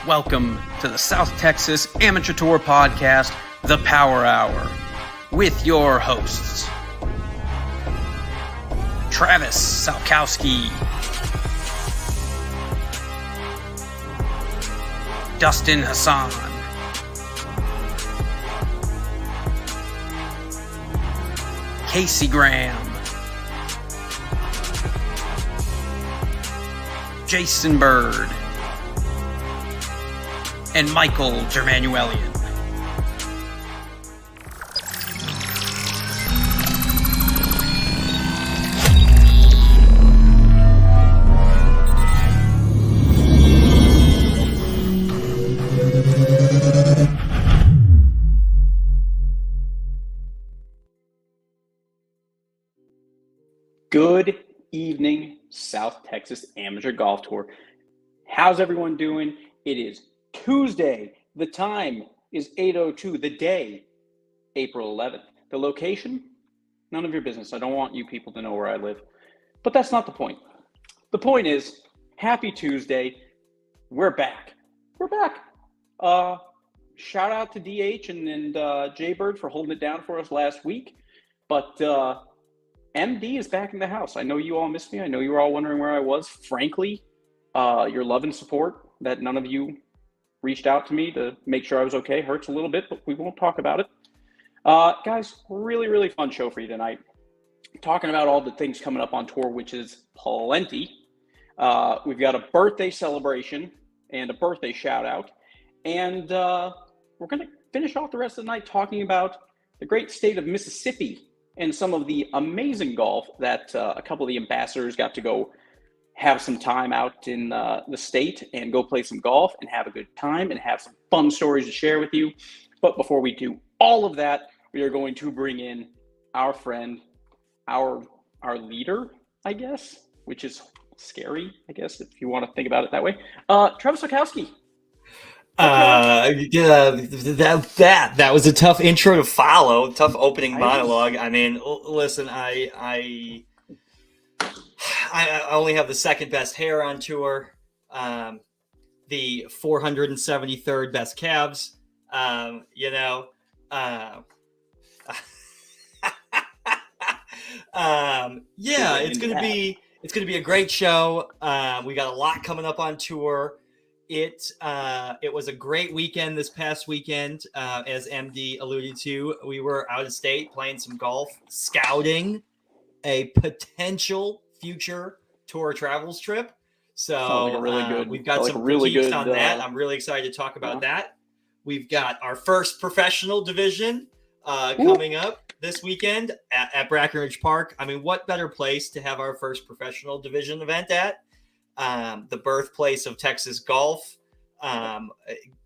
Welcome to the South Texas Amateur Tour Podcast, The Power Hour, with your hosts, Travis Salkowski, Dustin Hassan, Casey Graham, Jason Bird, and Michael Germanuelian. Good evening, South Texas Amateur Golf Tour. How's everyone doing? It is Tuesday. The time is 8:02. The day, April 11th. The location, none of your business. I don't want you people to know where I live. But that's not the point. The point is, happy Tuesday. We're back. We're back. Shout out to DH and Jaybird for holding it down for us last week. But MD is back in the house. I know you all missed me. I know you were all wondering where I was. Frankly, your love and support that none of you reached out to me to make sure I was okay hurts a little bit, but we won't talk about it. Guys, really, really fun show for you tonight. Talking about all the things coming up on tour, which is plenty. We've got a birthday celebration and a birthday shout out. And we're going to finish off the rest of the night talking about the great state of Mississippi and some of the amazing golf that a couple of the ambassadors got to go have some time out in the state and go play some golf and have a good time and have some fun stories to share with you. But before we do all of that, we are going to bring in our friend, our leader, I guess, which is scary, I guess, if you want to think about it that way. Travis Salkowski. That was a tough intro to follow, tough opening monologue. I mean, listen, I only have the second best hair on tour, the 473rd best calves. It's gonna be a great show. We got a lot coming up on tour. It was a great weekend this past weekend. As MD alluded to, we were out of state playing some golf, scouting a potential future tour travels trip. So we've got some critiques on that. I'm really excited to talk about that. We've got our first professional division coming up this weekend at Brackenridge Park. I mean, what better place to have our first professional division event at? The birthplace of Texas golf,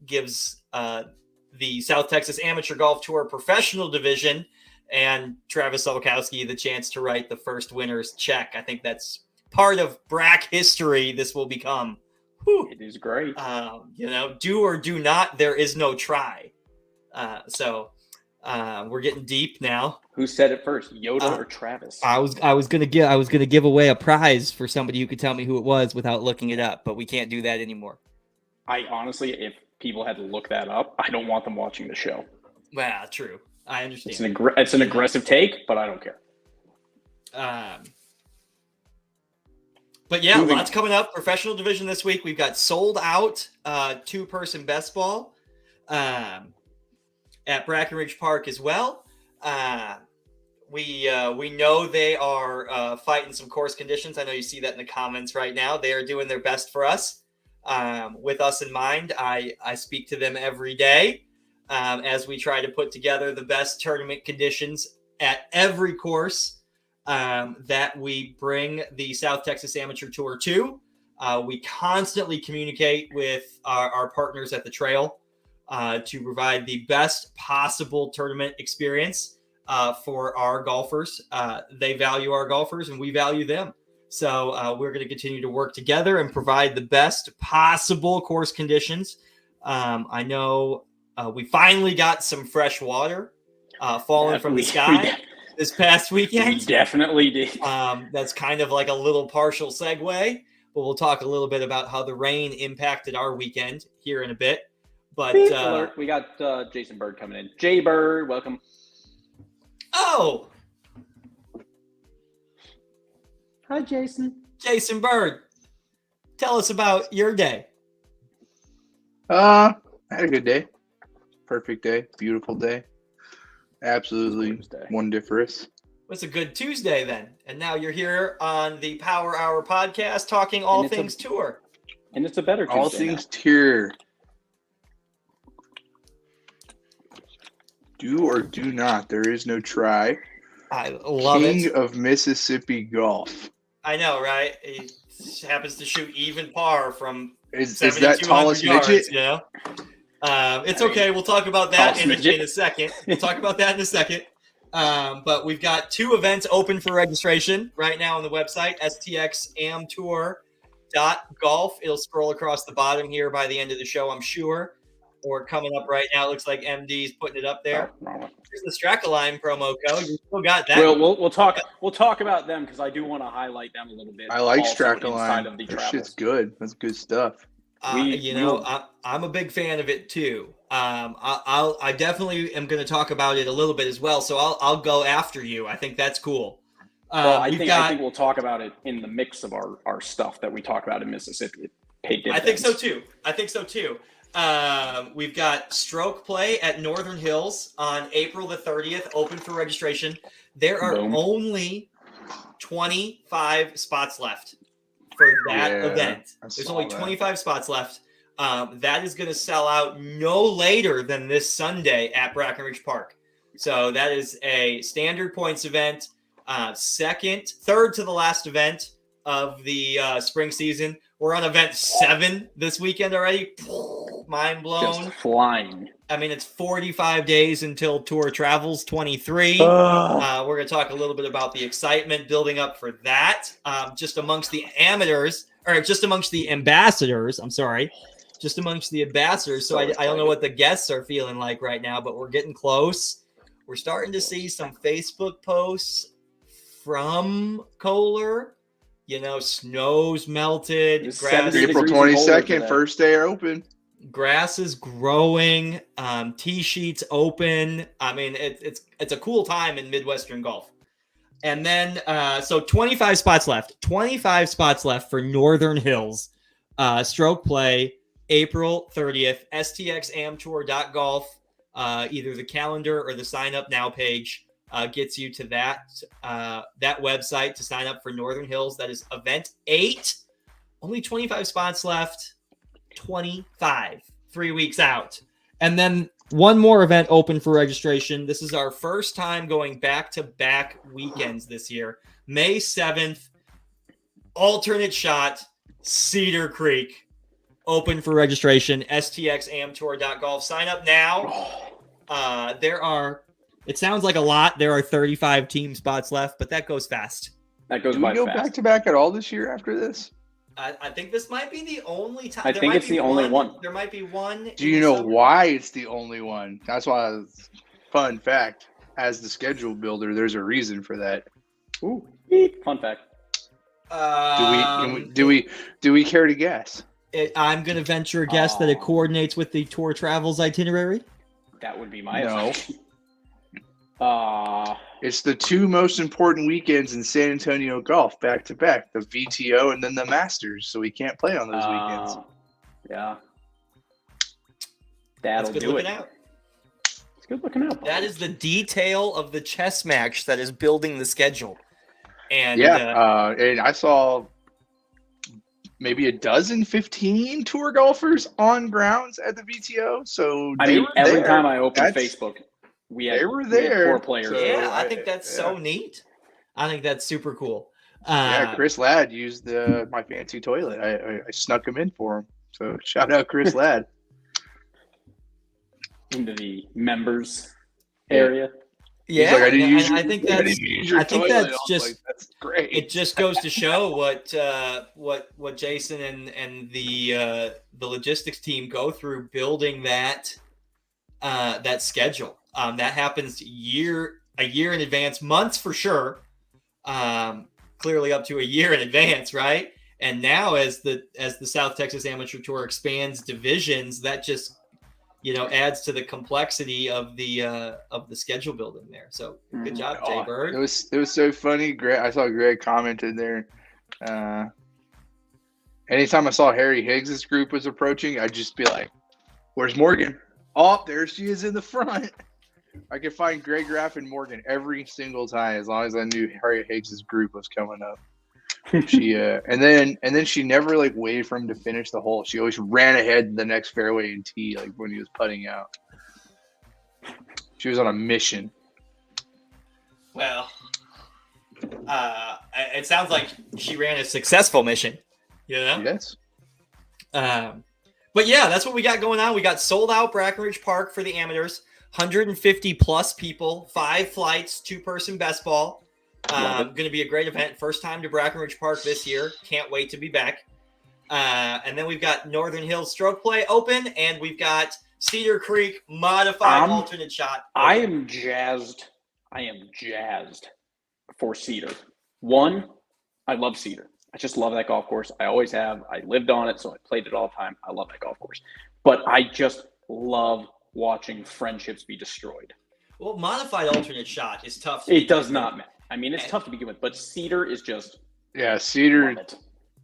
gives the South Texas Amateur Golf Tour professional division and Travis Salkowski the chance to write the first winner's check. I think that's part of Brack history. This will become. Whew. It is great. Do or do not. There is no try. So we're getting deep now. Who said it first, Yoda or Travis? I was gonna give away a prize for somebody who could tell me who it was without looking it up, but we can't do that anymore. I honestly, if people had to look that up, I don't want them watching the show. Well, true. I understand. It's an aggressive take, but I don't care. But yeah, lots coming up. Professional division this week. We've got sold out 2-person best ball at Brackenridge Park as well. We know they are fighting some course conditions. I know you see that in the comments right now. They are doing their best for us. With us in mind, I speak to them every day as we try to put together the best tournament conditions at every course that we bring the South Texas Amateur Tour to. We constantly communicate with our partners at the trail to provide the best possible tournament experience for our golfers. They value our golfers and we value them. So we're going to continue to work together and provide the best possible course conditions. I know we finally got some fresh water falling from the sky this past weekend. We definitely did. That's kind of like a little partial segue, but we'll talk a little bit about how the rain impacted our weekend here in a bit. But we got Jason Bird coming in. Jay Bird, welcome. Oh, hi, Jason. Jason Bird, tell us about your day. I had a good day. Perfect day. Beautiful day. Absolutely wondiferous. It's a good Tuesday then. And now you're here on the Power Hour podcast talking all things tour. And it's a better Tuesday. All things tour. Do or do not. There is no try. I love it. King of Mississippi golf. I know, right? He happens to shoot even par from Is that tallest yards, midget? you know? It's okay. We'll talk about that in a second. We'll talk about that in a second. But we've got 2 events open for registration right now on the website, stxamtour.golf. It'll scroll across the bottom here by the end of the show, I'm sure. Or coming up right now. It looks like MD's putting it up there. Here's the Strakaline promo code. You still got that. We'll talk about them because I do want to highlight them a little bit. I like Strakaline. That shit's good. That's good stuff. I'm a big fan of it too. I definitely am going to talk about it a little bit as well. So I'll go after you. I think that's cool. I think we'll talk about it in the mix of our stuff that we talk about in Mississippi. I think so too. We've got Stroke Play at Northern Hills on April the 30th, open for registration. There are only 25 spots left for that event. There's only 25 spots left. That is going to sell out no later than this Sunday at Brackenridge Park. So that is a standard points event, third to the last event of the spring season. We're on event 7 this weekend already. Mind blown. Just flying. I mean, it's 45 days until Tour Travels 23. We're going to talk a little bit about the excitement building up for that. Just amongst the ambassadors. So I don't know what the guests are feeling like right now, but we're getting close. We're starting to see some Facebook posts from Kohler. You know, snow's melted. April 22nd, first day open. Grass is growing. Tee sheets open. I mean, it's a cool time in Midwestern golf. And then, so 25 spots left. 25 spots left for Northern Hills. Stroke Play, April 30th. stxamtour.golf. Either the calendar or the sign up now page. Gets you to that website to sign up for Northern Hills. That is event 8. Only 25 spots left. 25. 3 weeks out. And then one more event open for registration. This is our first time going back-to-back weekends this year. May 7th, alternate shot, Cedar Creek. Open for registration. stxamtour.golf. Sign up now. It sounds like a lot. There are 35 team spots left, but that goes fast. That goes Do we go back to back at all this year after this? I think this might be the only time. I think it's the only one. There might be one. Do you know why it's the only one? That's why. Fun fact: as the schedule builder, there's a reason for that. Ooh, fun fact. Do we care to guess? I'm going to venture a guess that it coordinates with the Tour Travels itinerary. That would be my assumption. It's the 2 most important weekends in San Antonio golf back to back, the VTO and then the Masters. So we can't play on those weekends. Yeah. That'll do it. It's good looking out. That is the detail of the chess match that is building the schedule. And and I saw maybe 15 tour golfers on grounds at the VTO. So every time I open Facebook, They were there. 4 players. So Yeah, I think that's so neat. I think that's super cool. Chris Ladd used my fancy toilet. I snuck him in for him. So shout out Chris Ladd. Into the members area. Yeah, like, I think that's just that's great. It just goes to show what Jason and the logistics team go through building that schedule. That happens a year in advance, months for sure. Clearly up to a year in advance, right? And now as the South Texas Amateur Tour expands divisions, that just adds to the complexity of the schedule building there. So good job, Jay Bird. It was so funny. I saw Greg commented there. Anytime I saw Harry Higgs' group was approaching, I'd just be like, "Where's Morgan?" Oh, there she is in the front. I could find Greg Graff and Morgan every single time as long as I knew Harry Higgs' group was coming up. She and then she never waited for him to finish the hole. She always ran ahead the next fairway and tee when he was putting out. She was on a mission. Well, it sounds like she ran a successful mission. Yes. But yeah, that's what we got going on. We got sold out Brackenridge Park for the amateurs. 150 plus people, 5 flights, 2-person best ball. Going to be a great event. First time to Brackenridge Park this year. Can't wait to be back. And then we've got Northern Hills Stroke Play open, and we've got Cedar Creek modified alternate shot. Open. I am jazzed for Cedar. One, I love Cedar. I just love that golf course. I always have. I lived on it, so I played it all the time. I love that golf course. But I just love watching friendships be destroyed. Well, modified alternate shot is tough. It does not matter. I mean, it's tough to begin with, but Cedar is just Cedar.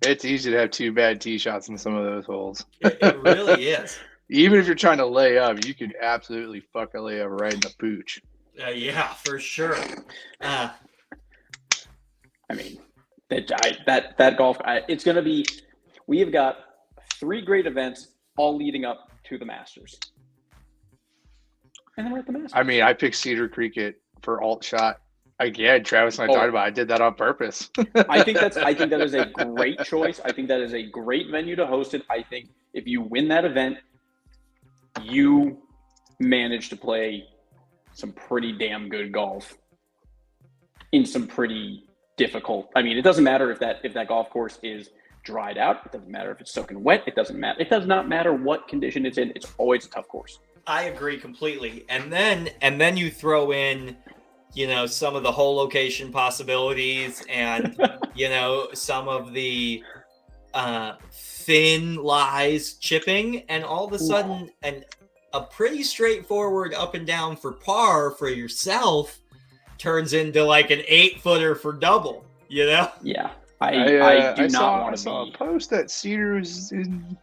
It's easy to have 2 bad tee shots in some of those holes. It really is. Even if you're trying to lay up, you could absolutely fuck a layup right in the pooch. Yeah, for sure. I mean, that golf. It's going to be. We have got 3 great events all leading up to the Masters. And then we're at the Masters. I mean, I picked Cedar Creek for alt shot. Again, Travis and I talked about it. I did that on purpose. I think that is a great choice. I think that is a great venue to host it. I think if you win that event, you manage to play some pretty damn good golf in some pretty difficult. I mean, it doesn't matter if that golf course is dried out. It doesn't matter if it's soaking wet. It doesn't matter. It does not matter what condition it's in. It's always a tough course. I agree completely. And then you throw in, some of the hole location possibilities and, some of the thin lies chipping, and all of a sudden a pretty straightforward up and down for par for yourself turns into like an 8-footer for double, Yeah. I saw a post that Cedar is in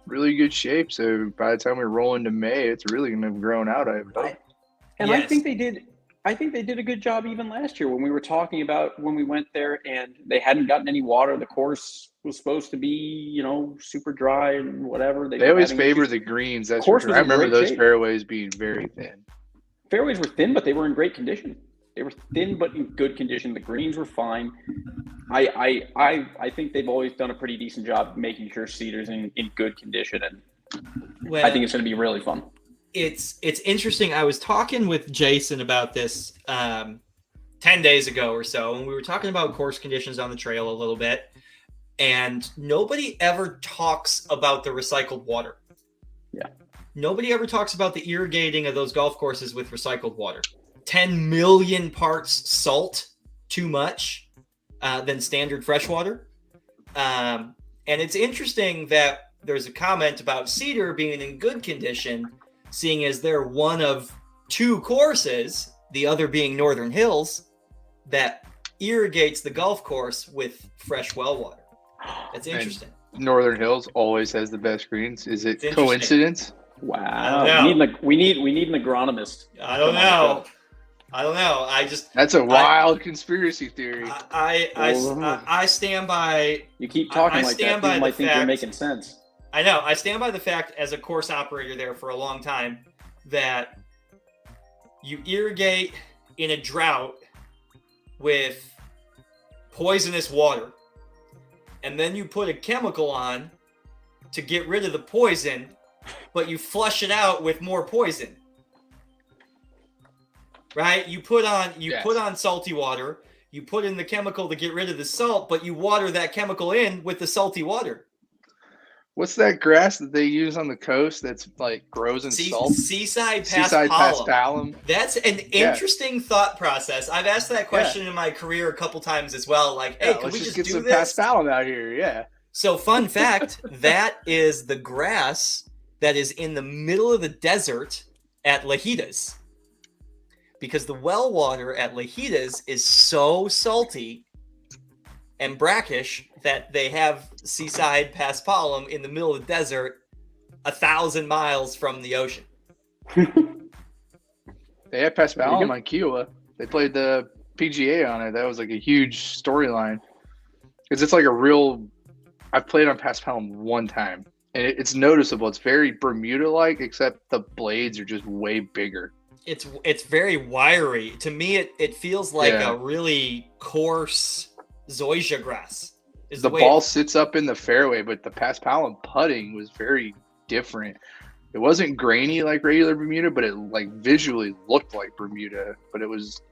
really good shape. So by the time we roll into May, it's really going to have grown out. I think they did. I think they did a good job even last year when we were talking about when we went there and they hadn't gotten any water. The course was supposed to be, super dry and whatever. They always favor the greens. That's for sure. I remember those fairways being very thin. Fairways were thin, but they were in great condition. They were thin, but in good condition. The greens were fine. I think they've always done a pretty decent job making sure Cedar's in good condition, and I think it's going to be really fun. It's interesting. I was talking with Jason about this 10 days ago or so, and we were talking about course conditions on the trail a little bit, and nobody ever talks about the recycled water. Yeah. Nobody ever talks about the irrigating of those golf courses with recycled water. 10 million parts salt too much than standard freshwater. And it's interesting that there's a comment about Cedar being in good condition, seeing as they're one of 2 courses, the other being Northern Hills, that irrigates the golf course with fresh well water. That's interesting. And Northern Hills always has the best greens. Is it coincidence? Wow. We need an agronomist. I don't know. That's a wild conspiracy theory. I stand by. You keep talking like that. People might think you're making sense. I know. I stand by the fact, as a course operator there for a long time, that you irrigate in a drought with poisonous water, and then you put a chemical on to get rid of the poison, but you flush it out with more poison. Right? You put on salty water, you put in the chemical to get rid of the salt, but you water that chemical in with the salty water. What's that grass that they use on the coast that's like grows in salt? Seaside Seaside paspalum. That's an interesting thought process. I've asked that question in my career a couple times as well. Like, hey, can we just get do some this? paspalum out here? Yeah. So, fun fact, that is the grass that is in the middle of the desert at Lajitas. Because the well water at Lajitas is so salty and brackish that they have seaside paspalum in the middle of the desert 1,000 miles from the ocean. They had paspalum on Kiowa. They played the PGA on it. That was like a huge storyline. Because it's like a real... I've played on paspalum one time. And it's noticeable. It's very Bermuda-like, except the blades are just way bigger. It's very wiry. To me, it feels like a really coarse zoysia grass. The ball sits up in the fairway, but the paspalum putting was very different. It wasn't grainy like regular Bermuda, but it like visually looked like Bermuda. But it was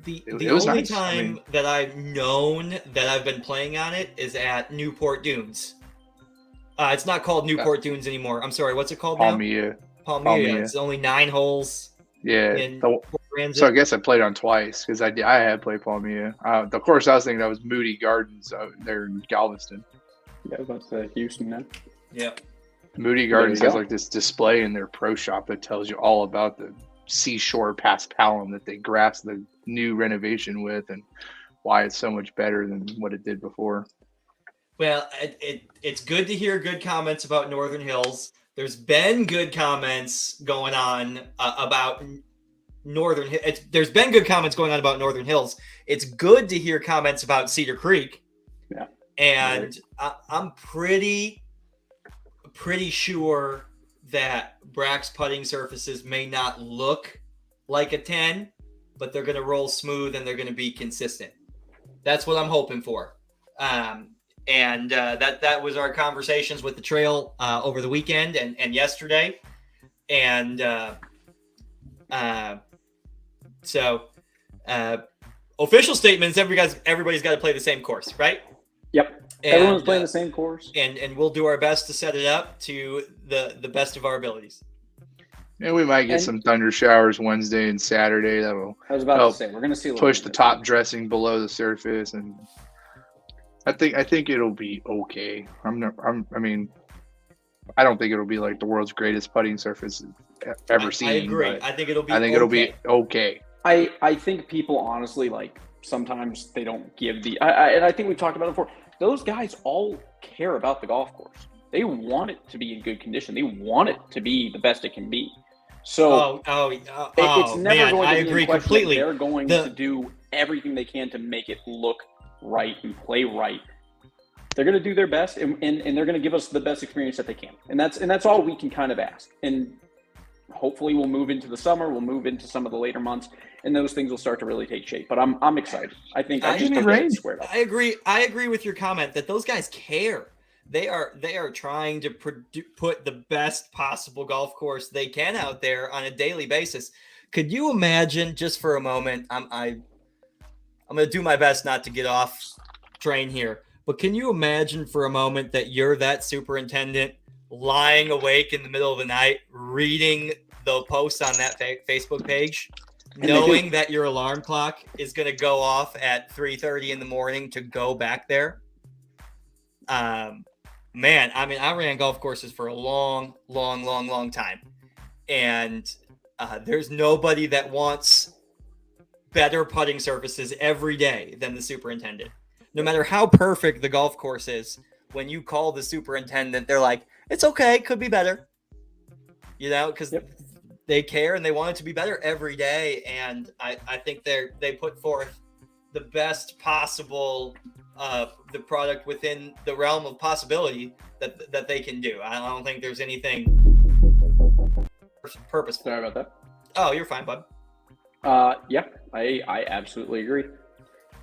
the was only nice. time that I've known that I've been playing on it is at Newport Dunes. It's not called Newport Dunes anymore. I'm sorry, what's it called now? Palmilla. It's only 9 holes. Yeah. So I guess I played on twice because I had played Palmilla. The course I was thinking that was Moody Gardens there in Galveston. Yeah, that's Houston now. Yeah. Moody Gardens has like this display in their pro shop that tells you all about the seashore paspalum that they grasped the new renovation with and why it's so much better than what it did before. Well, it's good to hear good comments about Northern Hills. There's been good comments going on about Northern Hills. There's been good comments going on about Northern Hills. It's good to hear comments about Cedar Creek. Yeah. And I'm pretty sure that Brack's putting surfaces may not look like a 10, but they're going to roll smooth and they're going to be consistent. That's what I'm hoping for. And that was our conversations with the trail over the weekend and yesterday. And so official statements, everybody's got to play the same course, right? Yep. And, everyone's playing the same course. And we'll do our best to set it up to the best of our abilities. And we might get some thunder showers Wednesday and Saturday. That will to say, we're going to see push the top dressing below the surface, and I think it'll be okay. I don't think it'll be like the world's greatest putting surface ever seen. I agree. I think it'll be it'll be okay. I think people honestly, like, sometimes they don't give and I think we've talked about it before. Those guys all care about the golf course. They want it to be in good condition. They want it to be the best it can be. So it's never going to be in question completely. They're going to do everything they can to make it look right and play right. They're going to do their best, and they're going to give us the best experience that they can. And that's all we can kind of ask. And hopefully we'll move into the summer. We'll move into some of the later months, and those things will start to really take shape. But I'm excited. I think I just think squared up. I agree with your comment that those guys care. They are trying to put the best possible golf course they can out there on a daily basis. Could you imagine, just for a moment, I'm going to do my best not to get off train here, but can you imagine for a moment that you're that superintendent lying awake in the middle of the night reading the posts on that Facebook page, knowing that your alarm clock is going to go off at 3:30 in the morning to go back there? Man, I mean, I ran golf courses for a long time, and there's nobody that wants better putting surfaces every day than the superintendent. No matter how perfect the golf course is, when you call the superintendent, they're like, it's okay, could be better. You know, because they care and they want it to be better every day. And I think they put forth the best possible the product within the realm of possibility that they can do. I don't think there's anything purposeful. Sorry about that. Oh, you're fine, bud. Yep, I absolutely agree.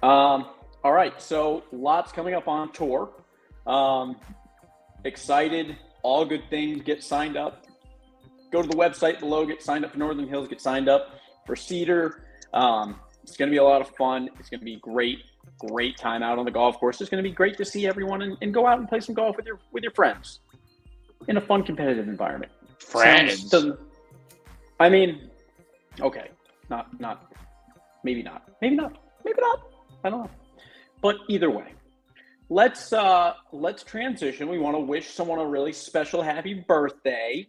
All right, so lots coming up on tour. Excited, all good things. Get signed up. Go to the website below. Get signed up for Northern Hills. Get signed up for Cedar. It's going to be a lot of fun. It's going to be great time out on the golf course. It's going to be great to see everyone and go out and play some golf with your friends in a fun, competitive environment. Friends. I mean, okay, maybe not. I don't know. But either way, let's transition. We want to wish someone a really special happy birthday.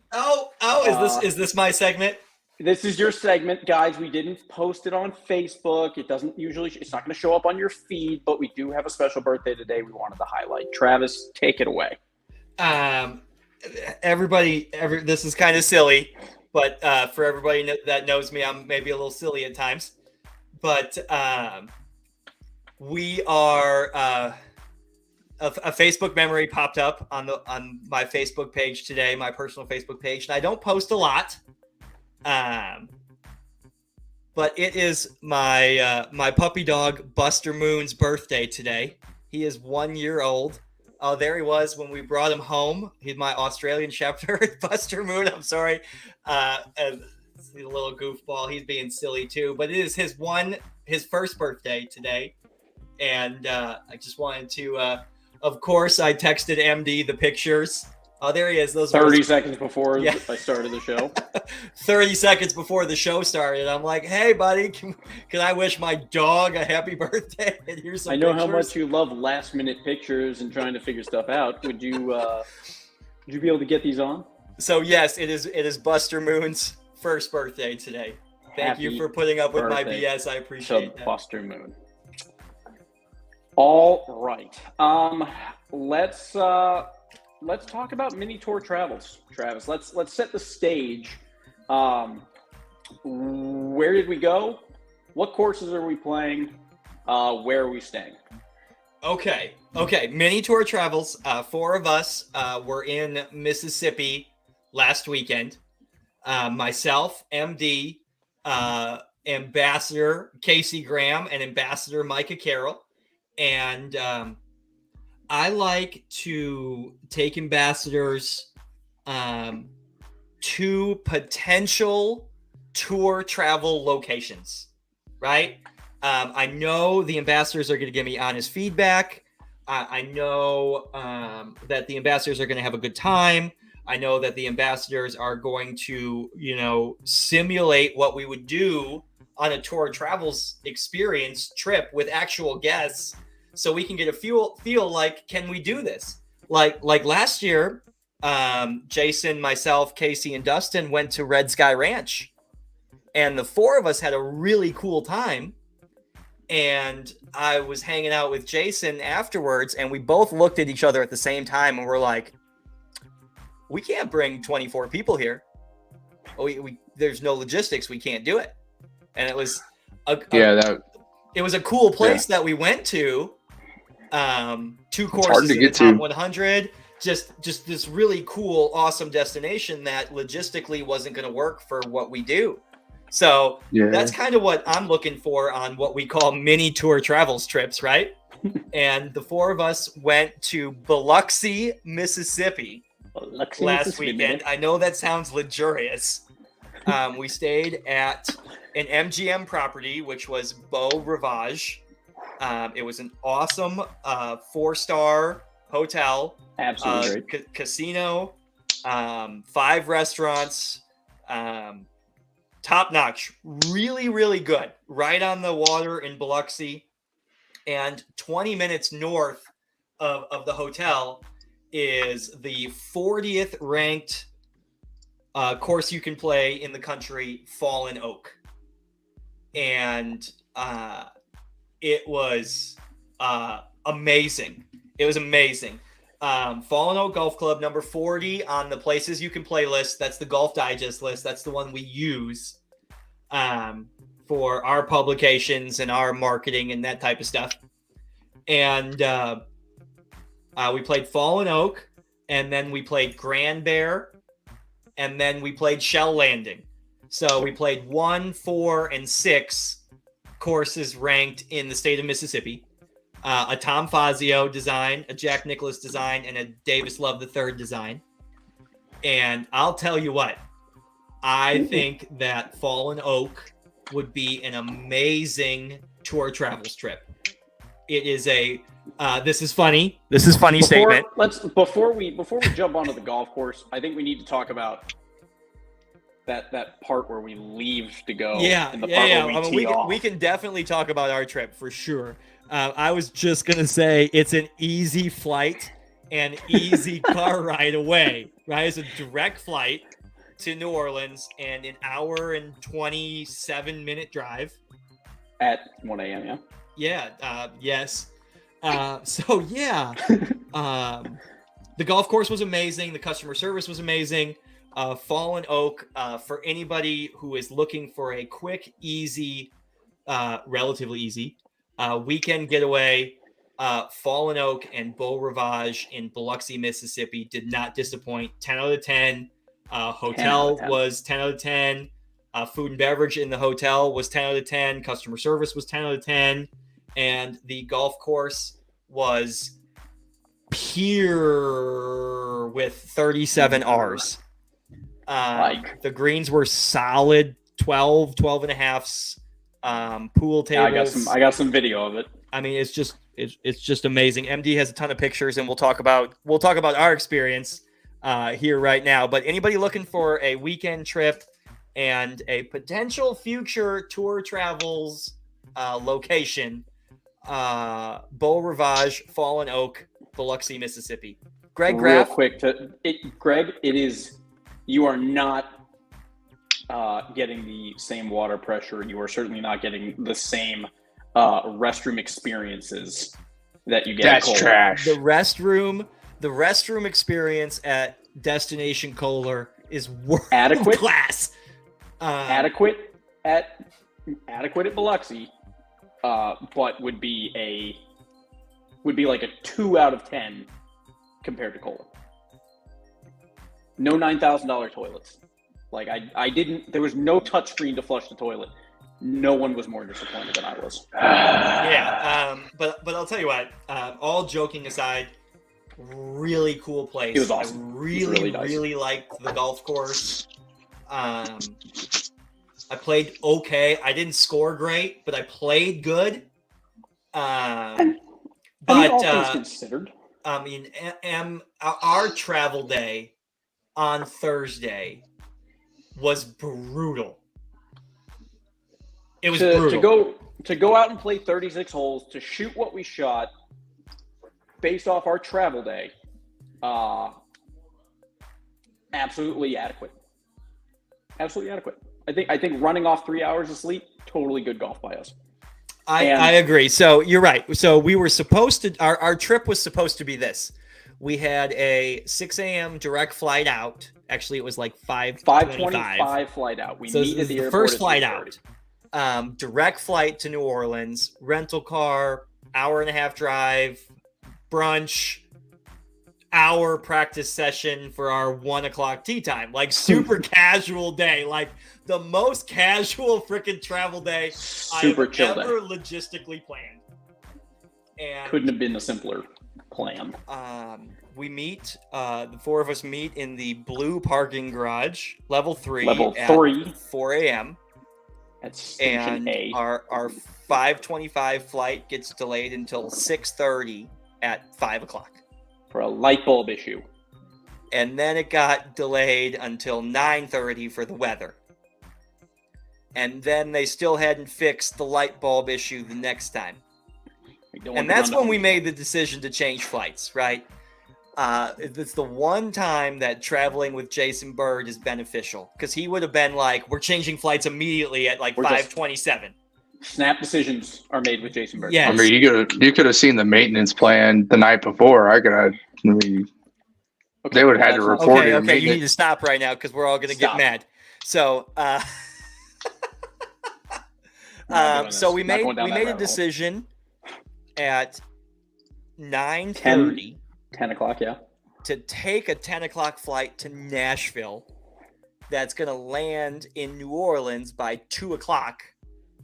Is this my segment? This is your segment, guys. We didn't post it on Facebook. It's not going to show up on your feed, but we do have a special birthday today we wanted to highlight. Travis, take it away. This is kind of silly, but for everybody that knows me, I'm maybe a little silly at times. But we are a Facebook memory popped up on my Facebook page today, my personal Facebook page, and I don't post a lot. But it is my puppy dog Buster Moon's birthday today. He is 1 year old. Oh, there he was when we brought him home. He's my Australian Shepherd, Buster Moon. I'm sorry. And he's a little goofball. He's being silly too. But it is his first birthday today. And I just wanted to, of course, I texted MD the pictures. Oh, there he is. Those 30 seconds before I started the show. 30 seconds before the show started. I'm like, hey, buddy, can I wish my dog a happy birthday? And here's some I know pictures. how much you love last-minute pictures and trying to figure stuff out. Would you be able to get these on? So, yes, it is Buster Moon's first birthday today. Thank you for putting up with my BS. I appreciate that. Buster Moon. All right. Let's talk about mini tour travels, Travis. Let's set the stage. Where did we go? What courses are we playing? Where are we staying? Okay. Mini tour travels. 4 of us were in Mississippi last weekend. Myself, MD, Ambassador Casey Graham, and Ambassador Micah Carroll. And I like to take ambassadors to potential tour travel locations, right? I know the ambassadors are going to give me honest feedback. I know that the ambassadors are going to have a good time. I know that the ambassadors are going to, simulate what we would do on a tour travels experience trip with actual guests. So we can get a feel like, can we do this? Like last year, Jason, myself, Casey, and Dustin went to Red Sky Ranch. And the 4 of us had a really cool time. And I was hanging out with Jason afterwards, and we both looked at each other at the same time, and we're like, we can't bring 24 people here. There's no logistics. We can't do it. And it was it was a cool place that we went to. 2 courses in the top 100. Just this really cool, awesome destination that logistically wasn't going to work for what we do. So that's kind of what I'm looking for on what we call mini tour travels trips, right? And the 4 of us went to Biloxi, Mississippi last weekend. I know that sounds luxurious. We stayed at an MGM property, which was Beau Rivage. It was an awesome 4-star hotel. Absolutely great. Casino, 5 restaurants, top notch, really, really good. Right on the water in Biloxi, and 20 minutes north of the hotel is the 40th ranked course you can play in the country, Fallen Oak. And it was amazing. It was amazing. Fallen Oak Golf Club, number 40 on the places you can play list. That's the Golf Digest list. That's the one we use for our publications and our marketing and that type of stuff. And we played Fallen Oak, and then we played Grand Bear, and then we played Shell Landing. So we played 1, 4, and 6 courses ranked in the state of Mississippi. A Tom Fazio design, a Jack Nicklaus design, and a Davis Love III design. And I'll tell you what, I think that Fallen Oak would be an amazing tour travels trip. It is a this is funny statement. Before we jump onto the golf course, I think we need to talk about that part where we leave to go. And the part where we can definitely talk about our trip for sure. I was just gonna say it's an easy flight and easy car ride away. Right, it's a direct flight to New Orleans and an hour and 27-minute drive at 1 a.m. Yes. The golf course was amazing. The customer service was amazing. Fallen Oak, for anybody who is looking for a quick, easy, relatively easy weekend getaway, Fallen Oak and Beau Rivage in Biloxi, Mississippi did not disappoint. 10 out of 10. Hotel 10 was 10 out of 10. Food and beverage in the hotel was 10 out of 10. Customer service was 10 out of 10. And the golf course was pure with 37 Rs. The greens were solid 12 and a halfs. Pool tables. I got some video of it. I mean, it's just amazing. MD has a ton of pictures, and we'll talk about our experience here right now. But anybody looking for a weekend trip and a potential future tour travels location, Beau Rivage, Fallen Oak, Biloxi, Mississippi. Greg Graff. Real quick, Greg, you are not getting the same water pressure. You are certainly not getting the same restroom experiences that you get. That's trash. The restroom experience at Destination Kohler is world class. Adequate at Biloxi, but would be like a 2 out of 10 compared to Kohler. No $9,000 toilets. Like there was no touchscreen to flush the toilet. No one was more disappointed than I was. But I'll tell you what, all joking aside, really cool place. It was awesome. I really liked the golf course. I played okay. I didn't score great, but I played good. All things considered. I mean, our travel day on Thursday was brutal. It was brutal. To go out and play 36 holes, to shoot what we shot based off our travel day, absolutely adequate. Absolutely adequate. I think running off 3 hours of sleep, totally good golf by us. I agree. So you're right. So we were supposed to, our trip was supposed to be this. We had a 6 a.m. direct flight out. Actually, it was like 5:25 flight out. We so meet at the airport. First flight out. Direct flight to New Orleans, rental car, hour and a half drive, brunch, hour practice session for our 1 o'clock tee time. Like super casual day, like the most casual freaking travel day I've ever logistically planned. And couldn't have been a simpler plan. We meet, the four of us meet in the blue parking garage, level 3 at 4 a.m. At Station A. Our 5:25 flight gets delayed until 6:30 at 5 o'clock. For a light bulb issue. And then it got delayed until 9:30 for the weather. And then they still hadn't fixed the light bulb issue the next time. And that's when we made the decision to change flights, right? It's the one time that traveling with Jason Bird is beneficial, because he would have been like, we're changing flights immediately at like 5:27. Snap decisions are made with Jason Bird. Yes. I mean, you could have seen the maintenance plan the night before. They would have had to report it. Okay, you need to stop right now because we're all going to get mad. So, so we made a decision at 9:30. 10 o'clock, yeah. To take a 10 o'clock flight to Nashville that's going to land in New Orleans by 2:00,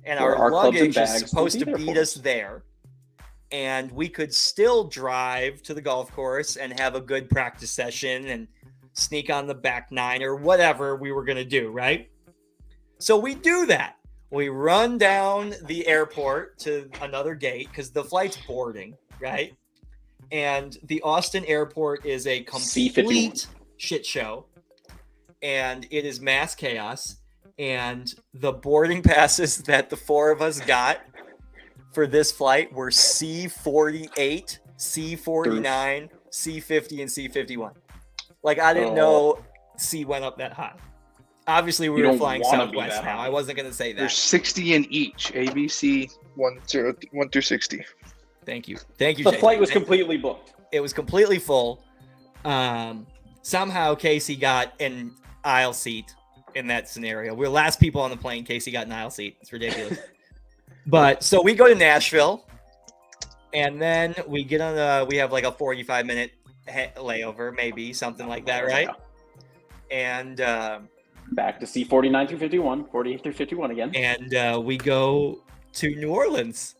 and Where our clubs and luggage is bags supposed will to be there beat for us us. there. And we could still drive to the golf course and have a good practice session and sneak on the back nine or whatever we were going to do, right? So we do that. We run down the airport to another gate because the flight's boarding, right? And the Austin airport is a complete C-51. shit show. And it is mass chaos. And the boarding passes that the four of us got for this flight were C48, C49, C50, and C51. Like, I didn't know C went up that high. Obviously, we You were don't flying wanna be Southwest that now. high. I wasn't going to say There's that. 60 in each. ABC 1 through 60. Thank you. The Jason. flight was completely booked. It was completely full. Somehow Casey got an aisle seat in that scenario. We're the last people on the plane. Casey got an aisle seat. It's ridiculous. But so we go to Nashville, and then we get on we have like a 45-minute layover, maybe something like that, right? Yeah. And Back to C49 through 51, 48 through 51 again. and we go to New Orleans,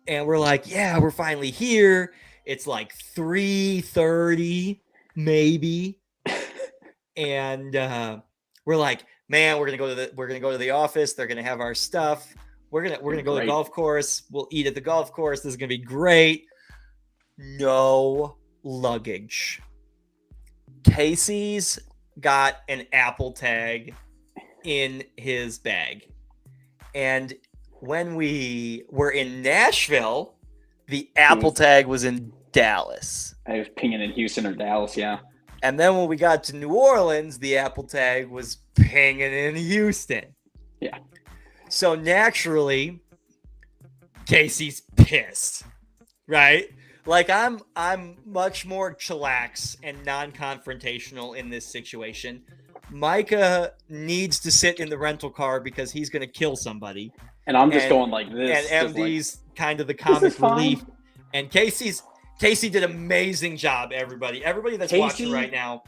and we're like, yeah, we're finally here. It's like 3:30, maybe, and we're like, man, we're gonna go to the office. They're gonna have our stuff. We're gonna go to the Great. golf course. We'll eat at the golf course. This is gonna be great. No luggage. Casey's got an Apple tag in his bag. And when we were in Nashville, the Apple tag was in Dallas. I was pinging in Houston or Dallas, yeah. And then when we got to New Orleans, the Apple tag was pinging in Houston. Yeah. So naturally, Casey's pissed, right? Like I'm much more chillax and non-confrontational in this situation. Micah needs to sit in the rental car because he's going to kill somebody. And I'm just going like this. And just MD's kind of the is comic fine. relief. And Casey did an amazing job, everybody. Everybody that's watching right now,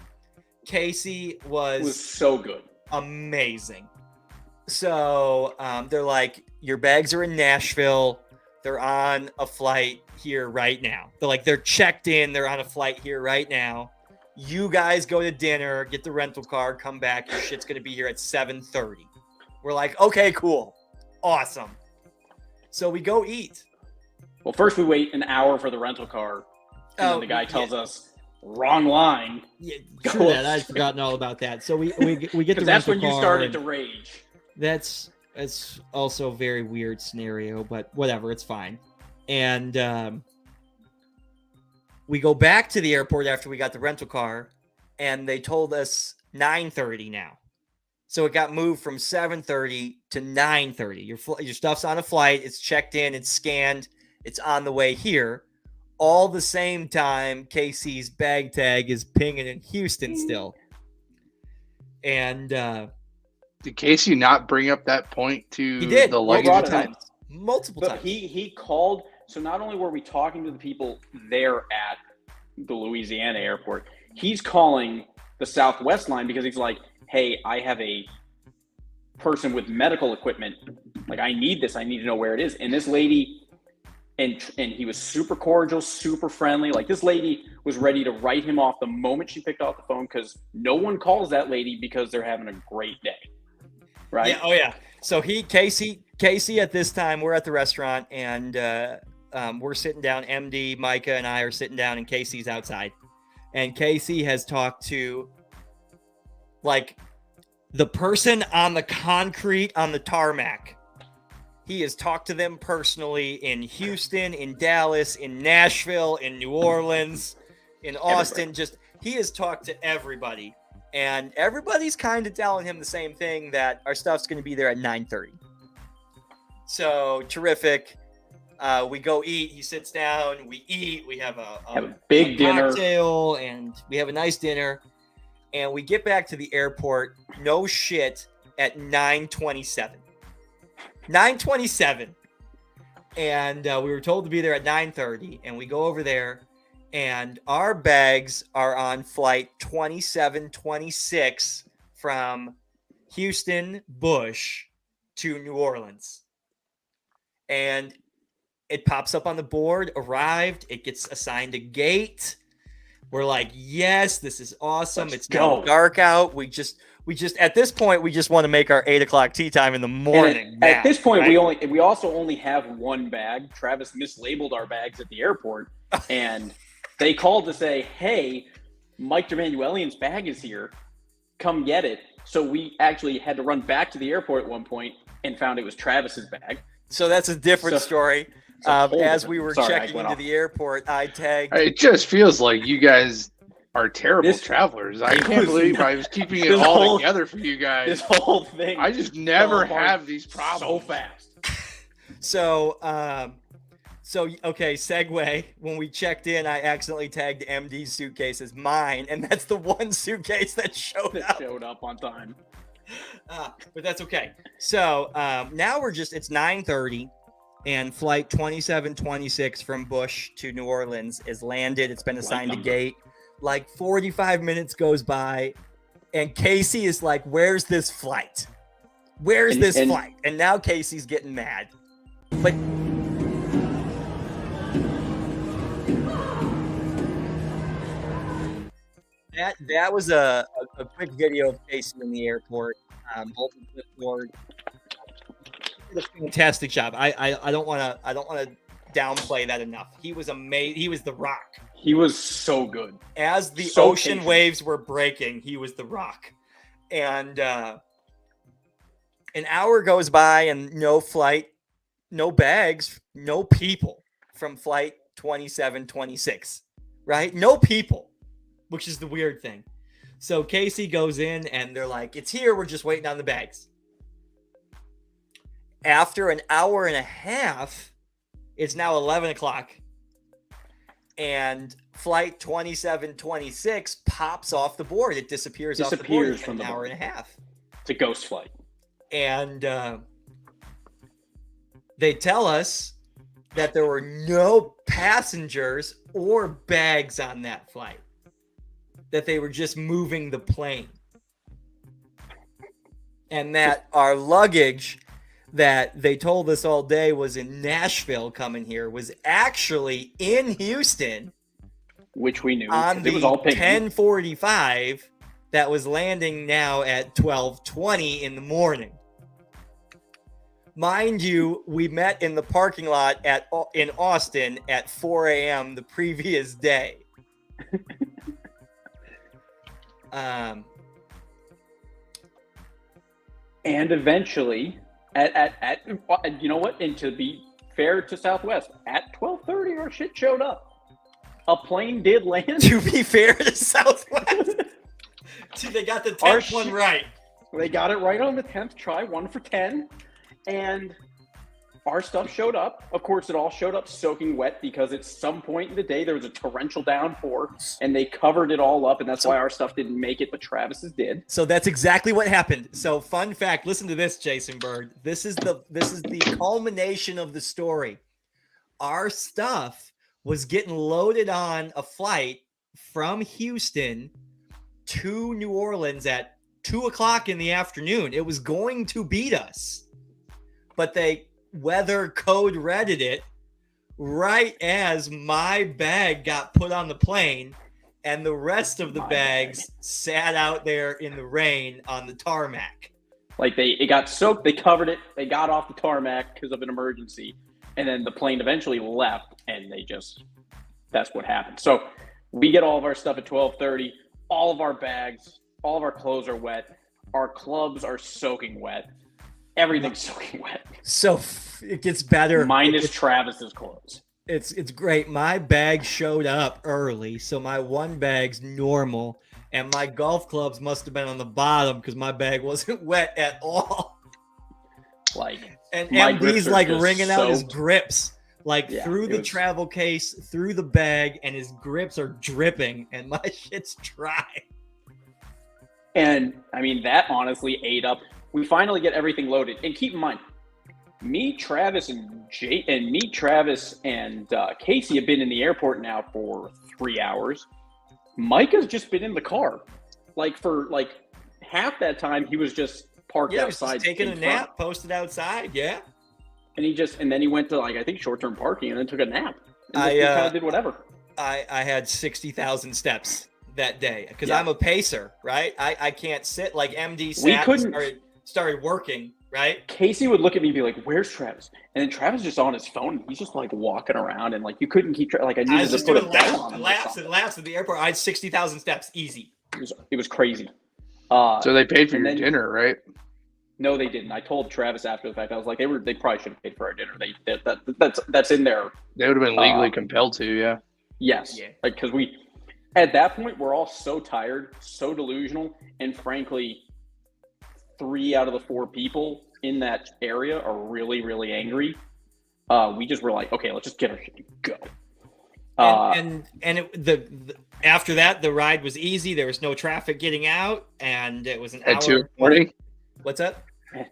Casey was so good. amazing. So they're like, your bags are in Nashville. They're on a flight here right now. They're checked in. They're on a flight here right now. You guys go to dinner, get the rental car, come back. Your shit's going to be here at 7:30. We're like, okay, cool. Awesome. So we go eat. Well, first we wait an hour for the rental car. And then the guy tells us, wrong line. Yeah, true that. I'd forgotten all about that. So we get the rental car. That's when you started to rage. That's also a very weird scenario, but whatever, it's fine. And we go back to the airport after we got the rental car, and they told us 9:30 now. So it got moved from 7:30 to 9:30. Your stuff's on a flight. It's checked in. It's scanned. It's on the way here. All the same time, Casey's bag tag is pinging in Houston still. And did Casey not bring up that point to he did the luggage brought it attendant? up. multiple But times. he called. So not only were we talking to the people there at the Louisiana airport, he's calling the Southwest line because he's like, hey, I have a person with medical equipment. Like, I need this. I need to know where it is. And this lady, and he was super cordial, super friendly. Like, this lady was ready to write him off the moment she picked up the phone because no one calls that lady because they're having a great day. Right? Yeah. Oh, yeah. So Casey at this time, we're at the restaurant and we're sitting down. MD, Micah, and I are sitting down, and Casey's outside. And Casey has talked to, like, the person on the concrete on the tarmac. He has talked to them personally in Houston, in Dallas, in Nashville, in New Orleans, in Austin. He has talked to everybody. And everybody's kind of telling him the same thing, that our stuff's going to be there at 9:30. So terrific. We go eat. He sits down. We eat. We have a big dinner. Cocktail, and we have a nice dinner. And we get back to the airport, no shit, at 9:27. 9:27. And we were told to be there at 9:30. And we go over there, and our bags are on flight 2726 from Houston Bush to New Orleans. And it pops up on the board, arrived. It gets assigned a gate. We're like, yes, this is awesome. It's now dark out. We just at this point, we just want to make our 8 o'clock tea time in the morning. At this point, right? we also only have one bag. Travis mislabeled our bags at the airport, and they called to say, hey, Mike DeManuelian's bag is here. Come get it. So we actually had to run back to the airport at one point and found it was Travis's bag. So that's a different story. As we were checking into the airport, I tagged. It just feels like you guys are terrible travelers. I can't believe I was keeping it all together for you guys. This whole thing. I just never have these problems. So fast. So okay, segue. When we checked in, I accidentally tagged MD's suitcase as mine, and that's the one suitcase that showed up on time. But that's okay. So now it's 9:30. And flight 2726 from Bush to New Orleans is landed. It's been assigned a gate. Like 45 minutes goes by, and Casey is like, where's this flight? Where's this flight? And now Casey's getting mad. But that was a quick video of Casey in the airport. Holding clipboard. Did a fantastic job. I don't want to downplay that enough. He was amazing. He was the Rock. He was so good. As the ocean waves were breaking, he was the Rock. And an hour goes by and no flight, no bags, no people from flight 2726. Right? No people, which is the weird thing. So Casey goes in and they're like, it's here. We're just waiting on the bags. After an hour and a half, it's now 11 o'clock, and flight 2726 pops off the board. It disappears off the board for an hour and a half. It's a ghost flight. And they tell us that there were no passengers or bags on that flight, that they were just moving the plane, and that our luggage that they told us all day was in Nashville coming here was actually in Houston, which we knew on the 10:45 that was landing now at 12:20 in the morning. Mind you, we met in the parking lot in Austin at 4 a.m. the previous day. And eventually, at you know what? And to be fair to Southwest, at 12:30, our shit showed up. A plane did land. To be fair to Southwest, they got the 10th one right. They got it right on the 10th try, 1 for 10, and our stuff showed up. Of course, it all showed up soaking wet because at some point in the day there was a torrential downpour, and they covered it all up, and that's why our stuff didn't make it, but Travis's did. So that's exactly what happened. So fun fact, listen to this, Jason Bird. This is the culmination of the story. Our stuff was getting loaded on a flight from Houston to New Orleans at 2 o'clock in the afternoon. It was going to beat us, but they weather code redded it right as my bag got put on the plane, and the rest of the bags sat out there in the rain on the tarmac. Like it got soaked, they covered it, they got off the tarmac because of an emergency, and then the plane eventually left, and that's what happened. So we get all of our stuff at 12:30, all of our bags, all of our clothes are wet, our clubs are soaking wet, everything's soaking wet. So it gets better. Minus Travis's clothes. It's great. My bag showed up early, so my one bag's normal, and my golf clubs must have been on the bottom because my bag wasn't wet at all. And MD's like wringing out his grips, through the travel case, through the bag, and his grips are dripping, and my shit's dry. And I mean, that honestly ate up. We finally get everything loaded, and keep in mind, Travis, and Casey have been in the airport now for 3 hours. Micah's just been in the car, for half that time he was just parked Yeah, he was outside, just taking a in nap, front. posted outside. Yeah. And then he went to, like, I think short-term parking, and then took a nap. And I, just kind of did whatever. I had 60,000 steps that day because Yeah. I'm a pacer, right? I can't sit like MD We sat couldn't- and started working, right? Casey would look at me and be like, "Where's Travis?" And then Travis just on his phone. He's just like walking around, and like you couldn't keep like I I needed was to just put a doing bell laps on and him or laps something. and laps at the airport. I had 60,000 steps easy. It was crazy. So they paid for and your then- dinner, right? No, they didn't. I told Travis after the fact. I was like, they probably should have paid for our dinner. That's in there. They would have been legally compelled to, yeah. Yes, Yeah. like because we at that point we're all so tired, so delusional, and frankly, 3 out of the 4 people in that area are really, really angry. We just were like, okay, let's just get our shit and go. After that, the ride was easy. There was no traffic getting out, and it was an hour. At 2 in the morning? What's up?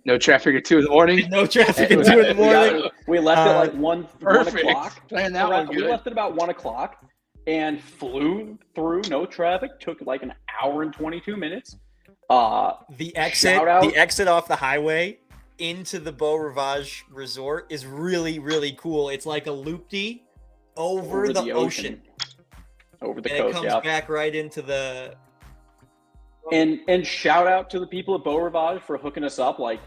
No traffic at 2 in the morning? No traffic It at was- 2 in the morning. We left at like 1 Perfect. o'clock. Plan that one We good. left at about 1 o'clock and flew through, no traffic. Took like an hour and 22 minutes. The Shout out. exit off the highway into the Beau Rivage Resort is really, really cool. It's like a loop-de over the ocean. Over the And it coast, comes yeah. back right into the. And shout out to the people at Beau Rivage for hooking us up, like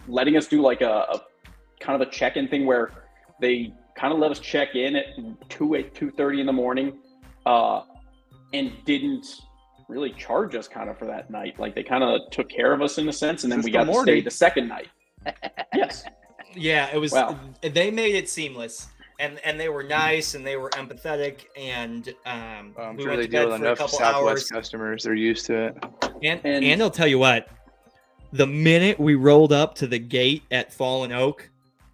letting us do like a kind of a check-in thing where they kind of let us check in at 2:30 in the morning, and didn't really charge us kind of for that night. Like they kind of took care of us in a sense, and then Just we the got to stay morning. the second night. Yes. Yeah, it was. Wow. They made it seamless, and they were nice and they were empathetic, and I'm we sure went they to deal bed with for a enough couple Southwest hours. customers. They're used to it. And I'll tell you what, the minute we rolled up to the gate at Fallen Oak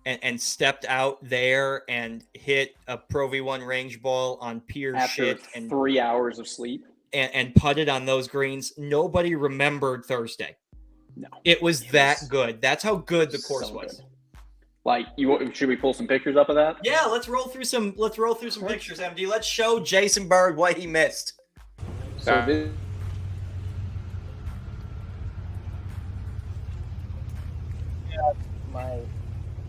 and stepped out there and hit a Pro V1 range ball on pier After shit and 3 hours of sleep. and putted on those greens, nobody remembered Thursday. No. It was that good. That's how good the course So was. good. Like, should we pull some pictures up of that? Yeah, let's roll through some pictures, MD. Let's show Jason Bird what he missed. So this,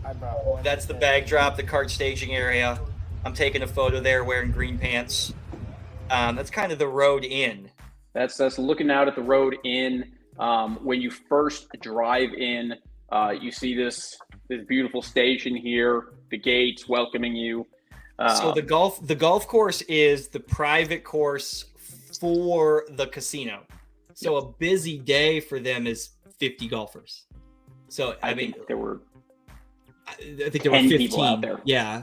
I brought one. That's the bag drop, the cart staging area. I'm taking a photo there wearing green pants. That's kind of the road in. that's looking out at the road in. When you first drive in, you see this beautiful station here, the gates welcoming you. So the golf course is the private course for the casino. So a busy day for them is 50 golfers. So I mean, think there were I think there were 10 15 people out there. Yeah,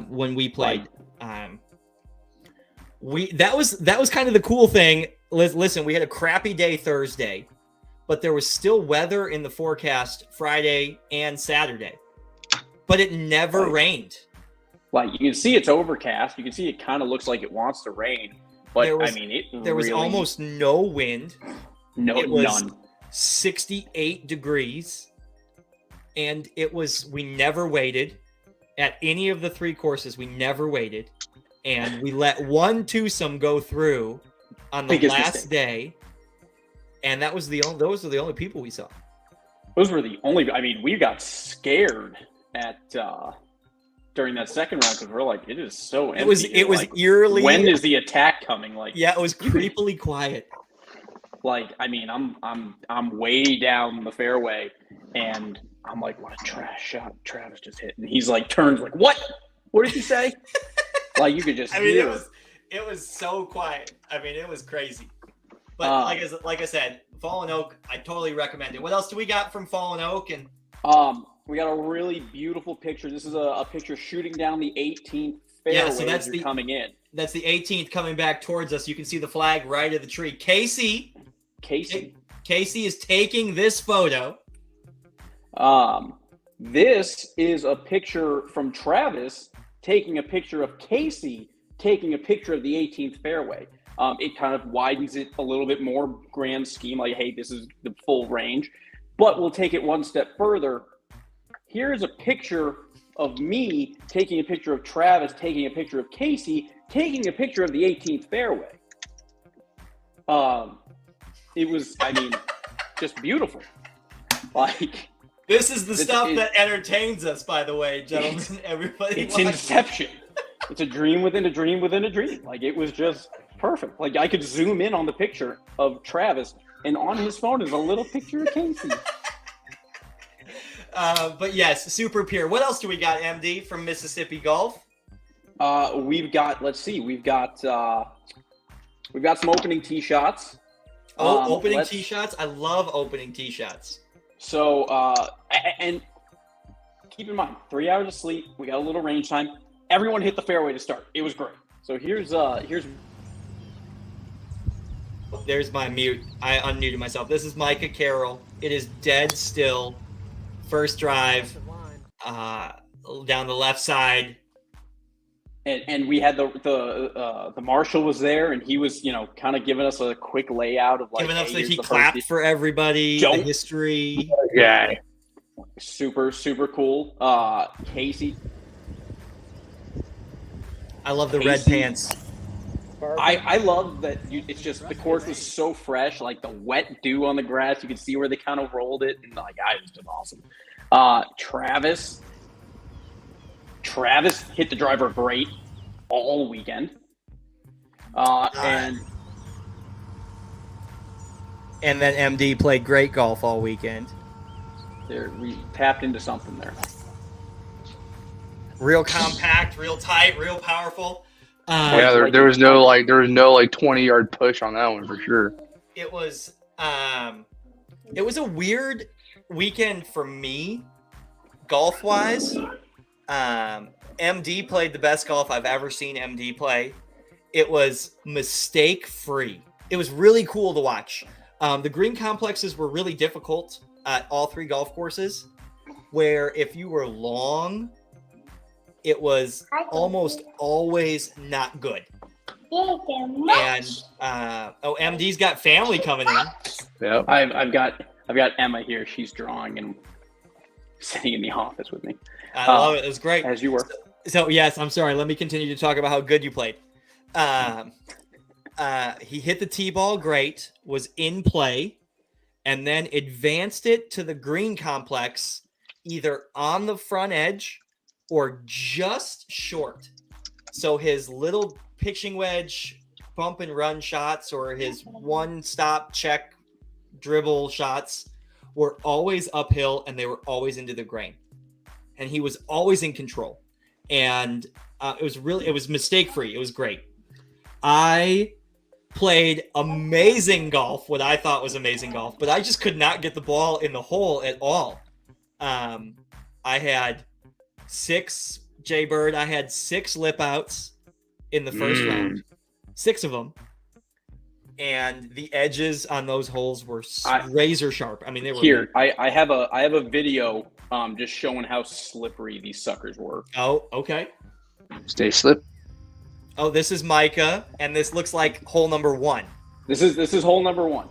when we played, that was kind of the cool thing. Listen, we had a crappy day Thursday, but there was still weather in the forecast Friday and Saturday, but it never rained. like you can see it's overcast. You can see it kind of looks like it wants to rain, but There was- I mean There was really, almost no wind. It was none. 68 degrees, and we never waited at any of the 3 courses. We never waited, and we let one twosome go through on the Biggest last mistake. day, and those are the only people we saw. Those were the only. I mean, we got scared at during that second round because we're like, it is so empty. It was like, eerily. when is the attack coming? Like, Yeah, it was creepily quiet. like I mean, I'm way down the fairway, and I'm like, what a trash shot Travis just hit, and he's like turns like, what? What did you say? Like you could just I mean, hear. it was so quiet. I mean, it was crazy. But like I said, Fallen Oak, I totally recommend it. What else do we got from Fallen Oak? And We got a really beautiful picture. This is a picture shooting down the 18th fairway so that's as you're coming in. that's the 18th coming back towards us. You can see the flag right of the tree. Casey is taking this photo. This is a picture from Travis taking a picture of Casey taking a picture of the 18th fairway. It kind of widens it a little bit more grand scheme, like, hey, this is the full range. But we'll take it one step further. Here's a picture of me taking a picture of Travis, taking a picture of Casey, taking a picture of the 18th fairway. it was, I mean, just beautiful. Like, this is the stuff that entertains us, by the way, gentlemen. Everybody, it's Inception. It's a dream within a dream within a dream. Like, it was just perfect. Like, I could zoom in on the picture of Travis, and on his phone is a little picture of Casey. But yes, super pure. What else do we got, MD, from Mississippi Golf? We've got, let's see, we've got some opening tee shots. Opening tee shots? I love opening tee shots. So, and keep in mind, 3 hours of sleep. We got a little range time. Everyone hit the fairway to start. It was great. So There's my mute. I unmuted myself. This is Micah Carroll. It is dead still. First drive, down the left side. And we had the marshal was there, and he was, kind of giving us a quick layout of like, giving us that he clapped for everybody, the history. Yeah. Super, super cool. Casey. I love the red pants. I love that it's just the course was so fresh, like the wet dew on the grass. You could see where they kind of rolled it, and like, it was just awesome. Travis hit the driver great all weekend. And then MD played great golf all weekend. We tapped into something there. Real compact, real tight, real powerful. There was no 20-yard push on that one for sure. It was a weird weekend for me, golf wise. MD played the best golf I've ever seen MD play. It was mistake free. It was really cool to watch. The green complexes were really difficult at all three golf courses, where if you were long, it was almost always not good. And MD's got family coming in. Yeah, I've got Emma here. She's drawing and sitting in the office with me. I love it. It was great. As you were. So yes, I'm sorry. Let me continue to talk about how good you played. He hit the tee ball great, was in play, and then advanced it to the green complex, either on the front edge or just short. So his little pitching wedge bump and run shots, or his one stop check dribble shots, were always uphill, and they were always into the grain. And he was always in control. And it was mistake free. It was great. I played amazing golf, what I thought was amazing golf, but I just could not get the ball in the hole at all. I had 6 lip outs in the first round, 6 of them. And the edges on those holes were razor sharp. I mean, they were here. I have a video just showing how slippery these suckers were. Oh, okay. Stay slip. Oh, this is Micah, and this looks like hole number 1. This is hole number 1.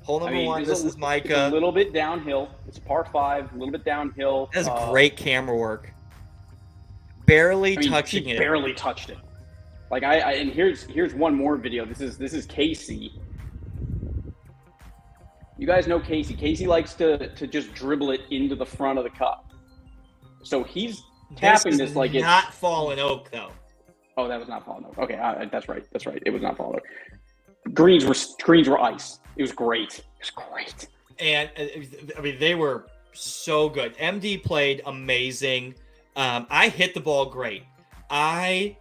Hole number 1. This is Micah. It's a little bit downhill. It's a par 5, a little bit downhill. That's great camera work. Barely touching it. Barely touched it. Like and here's one more video. This is Casey. You guys know Casey. Casey likes to just dribble it into the front of the cup. So he's tapping this like it's not fallen oak though. Oh, that was not fallen oak. Okay, that's right. That's right. It was not fallen oak. Greens were ice. It was great. It was great. And I mean, they were so good. MD played amazing. I hit the ball great. I'm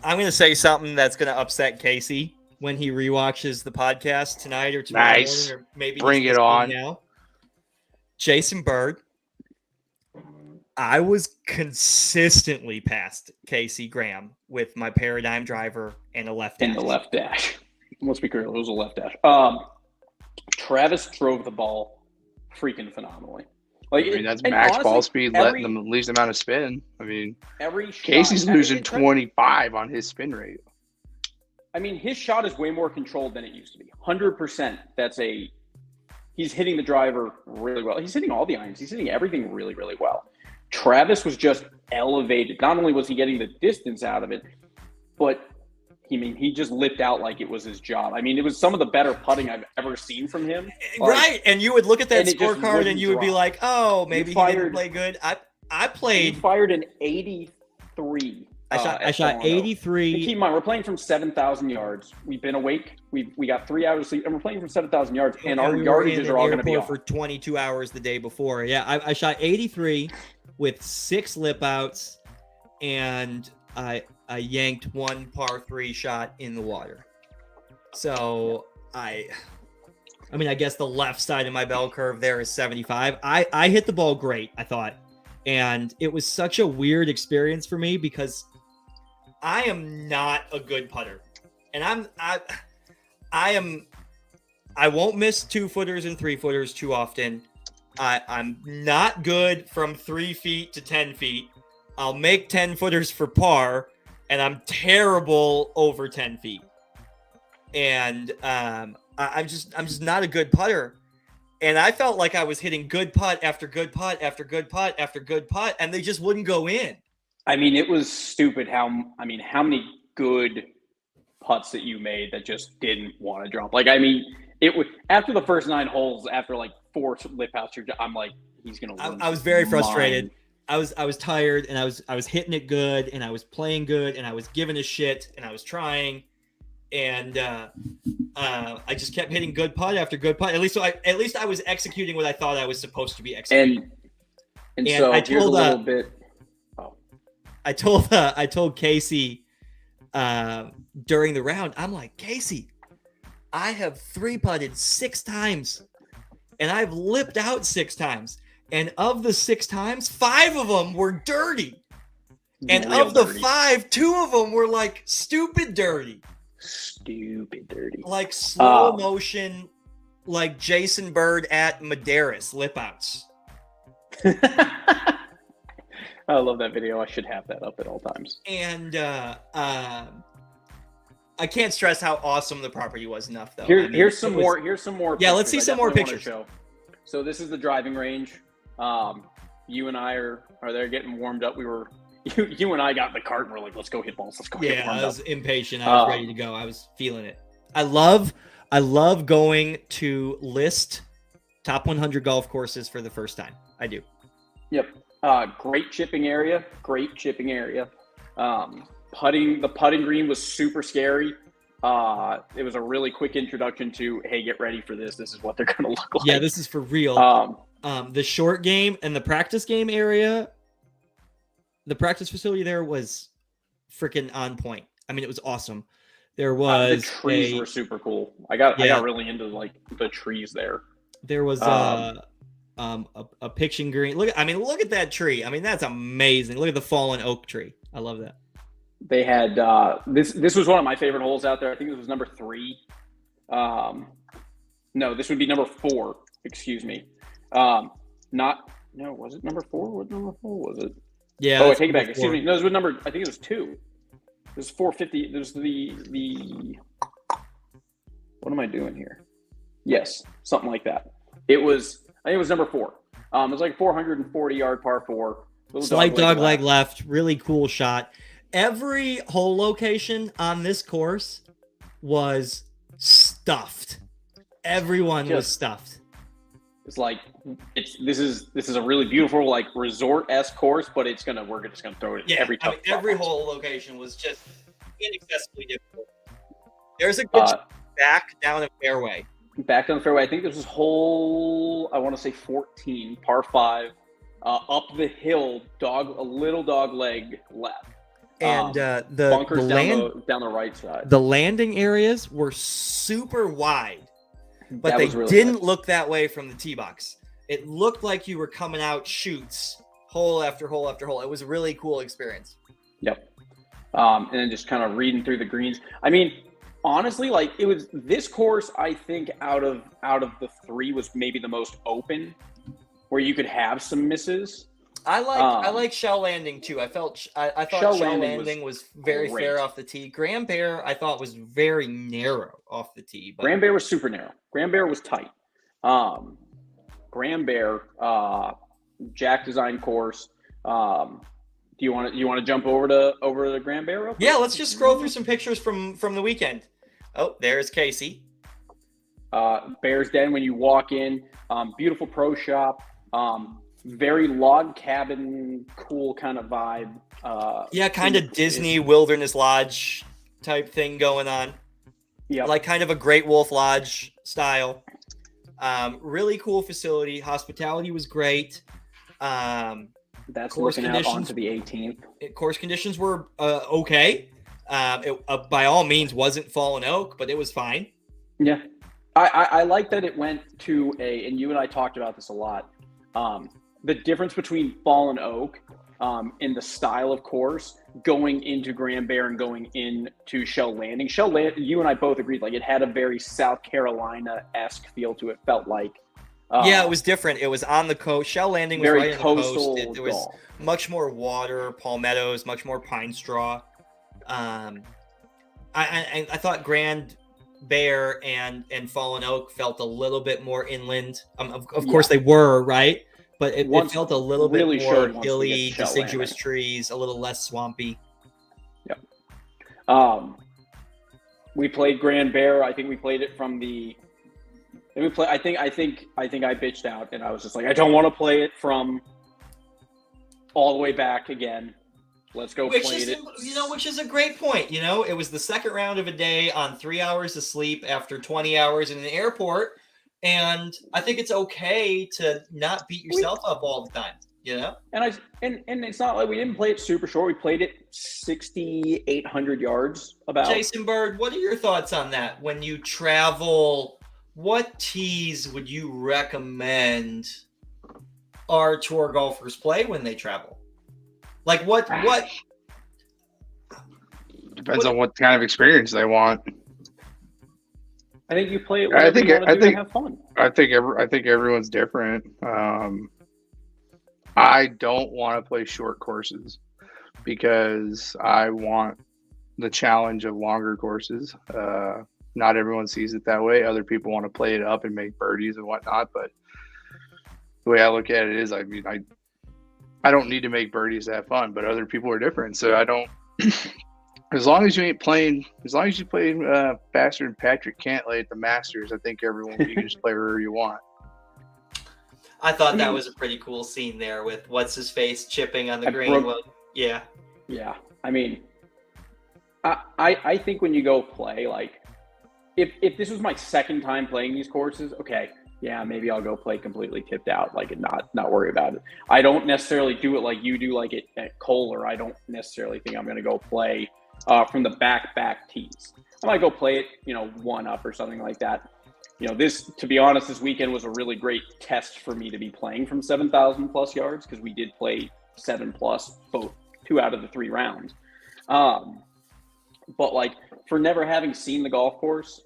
going to say something that's going to upset Casey when he rewatches the podcast tonight or tomorrow morning, or maybe bring it on now. Jason Bird, I was consistently past Casey Graham with my paradigm driver and a left dash. And the left dash. Let's be clear, it was a left dash. Travis drove the ball freaking phenomenally. Like, I mean, that's max honestly, ball speed, letting them the least amount of spin. I mean, Casey's losing 25 on his spin rate. I mean, his shot is way more controlled than it used to be. 100%. He's hitting the driver really well. He's hitting all the irons. He's hitting everything really, really well. Travis was just elevated. Not only was he getting the distance out of it, but he just lipped out like it was his job. I mean, it was some of the better putting I've ever seen from him. Right, and you would look at that and it just scorecard and wouldn't you would be drop. like, "Oh, maybe he didn't fired- play good." I He played. fired an 83. I shot And 83. keep in mind, we're playing from 7,000 yards. We've been awake. We got 3 hours of sleep, and we're playing from 7,000 yards. And our we were in yardages an are all going to be airport off. for 22 hours the day before. Yeah, I shot 83 with 6 lip outs, and I yanked one par 3 shot in the water. So I mean, I guess the left side of my bell curve there is 75. I hit the ball great, I thought. And it was such a weird experience for me because I am not a good putter. And I won't miss 2-footers and 3-footers too often. I'm not good from 3 feet to 10 feet. I'll make 10-footers for par, and I'm terrible over 10 feet. And I'm just not a good putter. And I felt like I was hitting good putt after good putt after good putt after good putt, and they just wouldn't go in. I mean, it was stupid how many good putts that you made that just didn't want to drop. Like, I mean, it was after the first 9 holes, after like 4 lip outs, I'm like, he's gonna lose. I was very frustrated. Mind. I was tired, and I was hitting it good, and I was playing good, and I was giving a shit, and I was trying, and I just kept hitting good putt after good putt. At least I was executing what I thought I was supposed to be executing. And so I here's told, a little bit. Oh. I told Casey during the round, I'm like, Casey, I have 3-putted 6 times, and I've lipped out 6 times, and of the 6 times, 5 of them were dirty, and of the dirty. 5, 2 of them were like stupid dirty. Stupid dirty. Like slow motion, like Jason Bird at Madeiras lip outs. I love that video. I should have that up at all times. And I can't stress how awesome the property was enough, though. Here's some more. Yeah, let's see I some more definitely pictures. wanna show. So this is the driving range. You and I are there getting warmed up. You and I got in the cart and we're like, let's go hit balls. Let's go get warmed I was up. impatient. I was ready to go. I was feeling it. I love going to list top 100 golf courses for the first time. I do. Yep. Great chipping area. The putting green was super scary. It was a really quick introduction to, hey, get ready for this. This is what they're going to look like. Yeah, this is for real. The short game and the practice game area, the practice facility there was freaking on point. I mean, it was awesome. There was the trees were super cool. I got really into like the trees there. There was a pitching green. Look at that tree. I mean, that's amazing. Look at the fallen oak tree. I love that. They had this was one of my favorite holes out there. I think this was number 3. No, this would be number 4. Excuse me. Was it number 4? What number 4 was it? Yeah. Oh, I take it back. Excuse me. No, it was number. I think it was 2. It was 450. There's the. What am I doing here? Yes, something like that. I think it was number 4. It was like 440-yard par 4. Slight dog leg left. Really cool shot. Every hole location on this course was stuffed. Everyone was stuffed. It's like this is a really beautiful like resort-esque course, but we're just gonna throw it every time. Every hole location was just inaccessibly difficult. There's a good back down the fairway. Back down the fairway. I think this was hole, I want to say 14, par 5, up the hill, a little dog leg left. And the bunkers down the right side. The landing areas were super wide. But they really didn't nice. look that way from the tee box. It looked like you were coming out chutes, hole after hole after hole. It was a really cool experience. Yep. And then just kind of reading through the greens. I mean, honestly, like it was this course. I think out of the 3 was maybe the most open, where you could have some misses. I like Shell Landing too. I thought Shell Landing was very great. fair off the tee. Grand Bear I thought was very narrow off the tee. But Grand Bear was super narrow. Grand Bear was tight. Grand Bear, Jack design course. you want to jump over to Grand Bear real quick? Yeah, let's just scroll through some pictures from the weekend. Oh, there's Casey. Bear's Den, when you walk in, beautiful pro shop, very log cabin, cool kind of vibe. Kind of Disney Wilderness Lodge type thing going on. Yeah, like kind of a Great Wolf Lodge style. Really cool facility. Hospitality was great. That's looking out onto the 18th. Course conditions were okay. It by all means wasn't fallen oak, but it was fine. Yeah. I like that it went to and you and I talked about this a lot, the difference between fallen oak in the style of course going into Grand Bear and going into Shell Landing. Shell Landing, you and I both agreed, like it had a very South Carolina-esque feel to it, felt like. Yeah, it was different. It was on the coast. Shell Landing was very right on coastal the coast. There was much more water, palmettos, much more pine straw. I thought Grand Bear and Fallen Oak felt a little bit more inland. Of course they were, right? But it felt a little really bit more hilly, deciduous trees, a little less swampy. Yep. We played Grand Bear. I think we played it from the. I think I bitched out and I was just like, I don't want to play it from all the way back again. Let's go play it. Which is a great point. It was the second round of a day on 3 hours of sleep after 20 hours in an airport. And I think it's okay to not beat yourself up all the time, And it's not like we didn't play it super short. We played it 6,800 yards about. Jason Bird, what are your thoughts on that? When you travel, what tees would you recommend our tour golfers play when they travel? Like what? Depends on what kind of experience they want. I think you play it. I think have fun. I think everyone's different. I don't want to play short courses because I want the challenge of longer courses. Not everyone sees it that way. Other people want to play it up and make birdies and whatnot. But the way I look at it is, I mean, I don't need to make birdies to have fun, but other people are different. So I don't. As long as you play faster than Patrick Cantlay at the Masters, I think you can just play wherever you want. I thought that was a pretty cool scene there with what's his face chipping on the green. Yeah. Yeah. I mean, I think when you go play, like, if this was my second time playing these courses, okay, yeah, maybe I'll go play completely tipped out, like, and not worry about it. I don't necessarily do it like you do, like at Kohler. I don't necessarily think I'm going to go play from the back tees. I might go play it, one up or something like that. To be honest, this weekend was a really great test for me to be playing from 7,000 plus yards because we did play 7 plus both 2 out of the 3 rounds. But like for never having seen the golf course,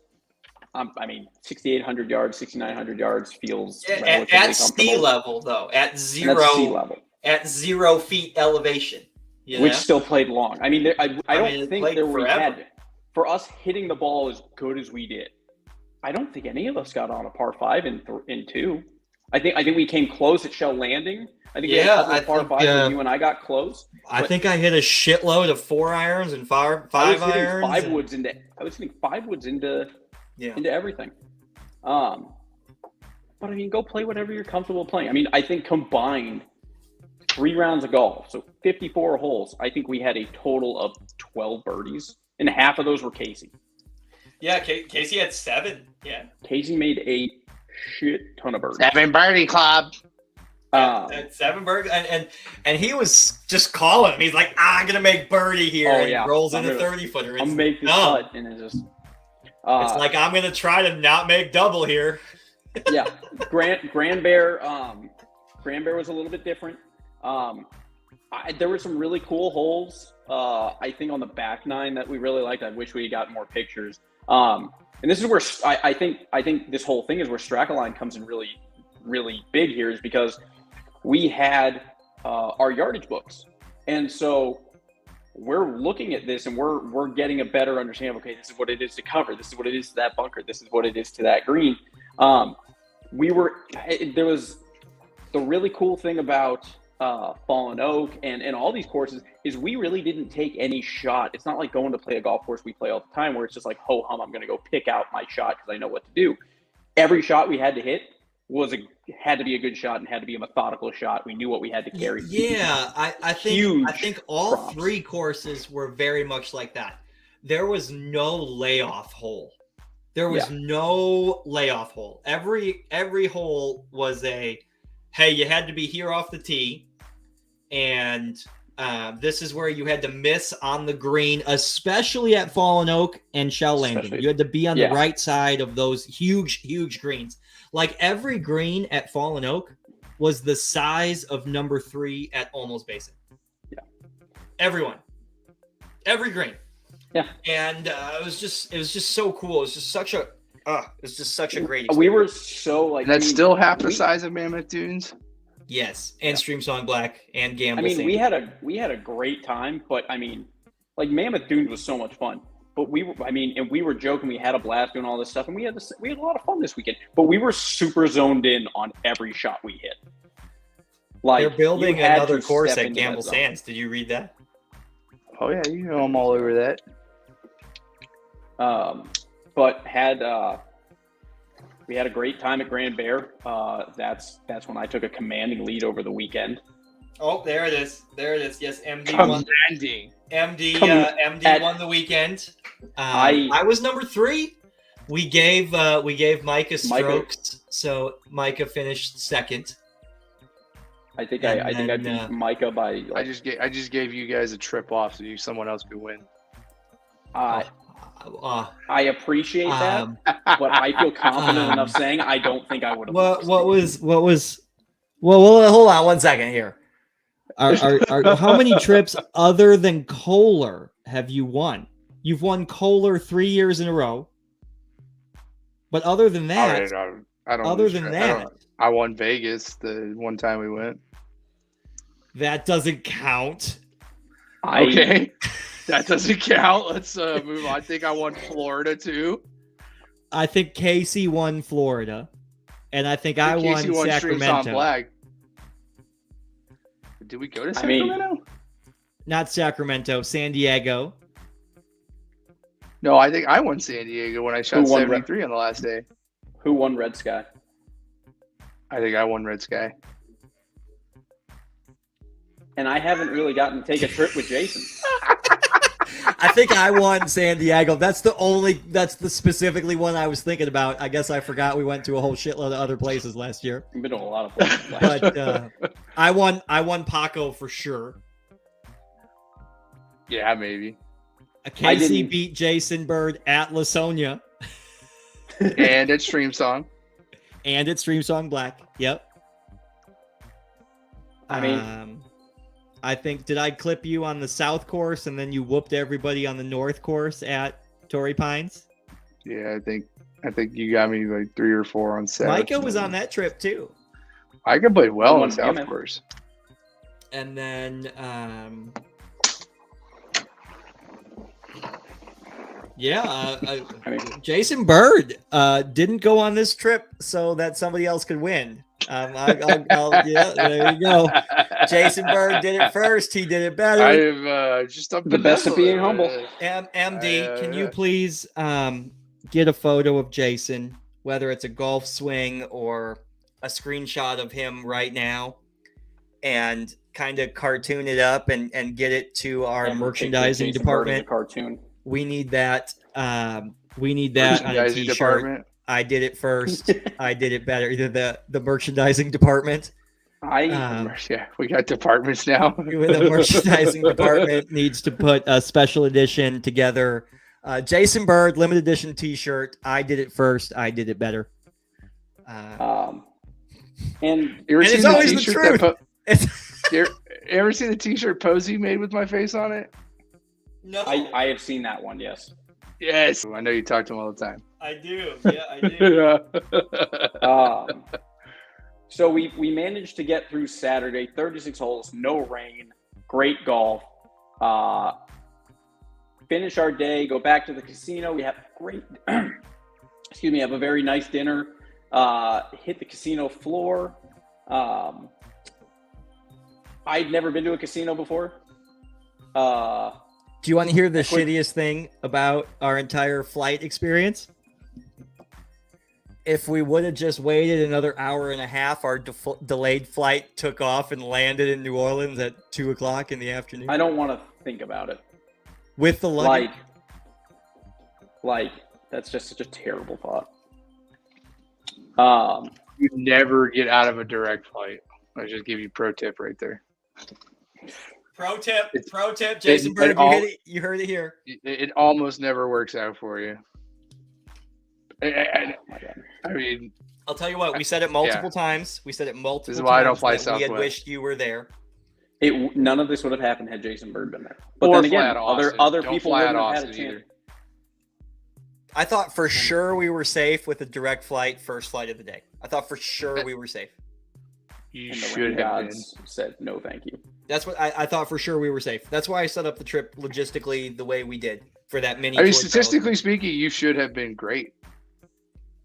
6,800 yards, 6,900 yards feels at sea level though, at sea level, at 0 feet elevation. Which still played long. I mean, I don't think we had, for us hitting the ball as good as we did. I don't think any of us got on a par 5 in 2. I think we came close at Shell Landing. I think we had a couple of par 5s when you and I got close. I think I hit a shitload of 4 irons and 5 irons. I was hitting 5 woods into everything. But I mean, go play whatever you're comfortable playing. I mean, I think combined 3 rounds of golf, so 54 holes, I think we had a total of 12 birdies, and half of those were Casey. Yeah, Casey had 7. Yeah. Casey made a shit ton of birdies. 7 birdie club. 7 birdies, and he was just calling him. He's like, I'm gonna make birdie here. And he rolls in a 30-footer. I'm make this putt, and it's just. It's like I'm gonna try to not make double here. Yeah, Grand Bear. Grand Bear was a little bit different. There were some really cool holes. I think on the back 9 that we really liked. I wish we had got more pictures. And this is where I think this whole thing is where Strakaline comes in really, really big here, is because we had our yardage books, and so we're looking at this and we're getting a better understanding of, okay, this is what it is to cover, this is what it is to that bunker, this is what it is to that green. There was the really cool thing about Fallen Oak, and all these courses is we really didn't take any shot. It's not like going to play a golf course we play all the time where it's just like, ho hum, I'm going to go pick out my shot because I know what to do. Every shot we had to hit had to be a good shot and had to be a methodical shot. We knew what we had to carry. Yeah, I think all props. 3 courses were very much like that. There was no layoff hole. There was no layoff hole. Every hole was a, hey, you had to be here off the tee, and this is where you had to miss on the green, especially at Fallen Oak and Shell Landing. You had to be on the right side of those huge greens. Like every green at Fallen Oak was the size of number 3 at Almost Basic. Yeah. Every green. Yeah. And it was just so cool. It was just such a great experience. We were so like. That's still half the size of Mammoth Dunes. Yes, and Stream Song Black and Gamble. I mean, Sand. we had a great time, but I mean, like Mammoth Dunes was so much fun. But we were joking. We had a blast doing all this stuff, and we had a lot of fun this weekend. But we were super zoned in on every shot we hit. Like they're building another course at Gamble Sands. Did you read that? Oh yeah, you know I'm all over that. But we had a great time at Grand Bear. That's when I took a commanding lead over the weekend. Oh, there it is. Yes, MD Commanding. MD won the weekend. I was number 3. We gave Micah strokes, so Micah finished second. I think I beat Micah by. Like, I just gave you guys a trip off so someone else could win. I appreciate that, but I feel confident enough saying I don't think I would have. What was? Well, hold on 1 second here. How many trips other than Kohler have you won? You've won Kohler 3 years in a row. But other than that, I don't. Other than that, I won Vegas the one time we went. That doesn't count. Okay. That doesn't count. Let's move on. I think I won Florida too. I think Casey won Florida, and I think I won Sacramento. Black. Did we go to Sacramento? Not Sacramento, San Diego. No, I think I won San Diego when I shot 73 on the last day. Who won Red Sky? I think I won Red Sky. And I haven't really gotten to take a trip with Jason. I think I won San Diego. That's the specifically one I was thinking about. I guess I forgot we went to a whole shitload of other places last year. We've been to a lot of places last year. But I won Paco for sure. Yeah, maybe. Casey beat Jason Bird at Lasonia. And at Stream Song. And at Stream Song Black. Yep. I mean, I think, did I clip you on the South course and then you whooped everybody on the North course at Torrey Pines? Yeah, I think you got me like 3 or 4 on South. Micah was on that trip too. Micah played well on South course. And then, Jason Bird didn't go on this trip so that somebody else could win. Yeah, there you go. Jason Bird did it first. He did it better. I'm just up the best of being humble. MD, can you please get a photo of Jason, whether it's a golf swing or a screenshot of him right now, and kind of cartoon it up and get it to our merchandising department. Cartoon. We need that. We need that on a t-shirt. Department. I did it first. I did it better. Either the merchandising department. We got departments now. The merchandising department needs to put a special edition together. Jason Bird limited edition T-shirt. I did it first. I did it better. And you ever seen the T-shirt you ever seen the T-shirt Posey made with my face on it? No, I have seen that one. Yes. Yes, I know you talk to him all the time. I do. Yeah, I do. So we managed to get through Saturday, 36 holes, no rain, great golf. Finish our day, go back to the casino. We have have a very nice dinner. Hit the casino floor. I'd never been to a casino before. Do you want to hear the shittiest thing about our entire flight experience? If we would have just waited another hour and a half, our delayed flight took off and landed in New Orleans at 2:00 in the afternoon. I don't want to think about it. With the luggage? Like that's just such a terrible thought. You never get out of a direct flight. I just give you pro tip right there. Pro tip, Jason Bird, you heard it here. It almost never works out for you. I mean, I'll tell you what, we said it multiple times. This is why I don't fly that Southwest. We had wished you were there. None of this would have happened had Jason Bird been there. But or then again, other don't people fly wouldn't out have had a Austin chance. either. I thought for sure we were safe with a direct flight, first flight of the day. I thought for sure we were safe. You And the rain should have been. gods said no, thank you. That's what I thought for sure we were safe. That's why I set up the trip logistically the way we did for that mini. I mean, tour statistically speaking, you should have been great.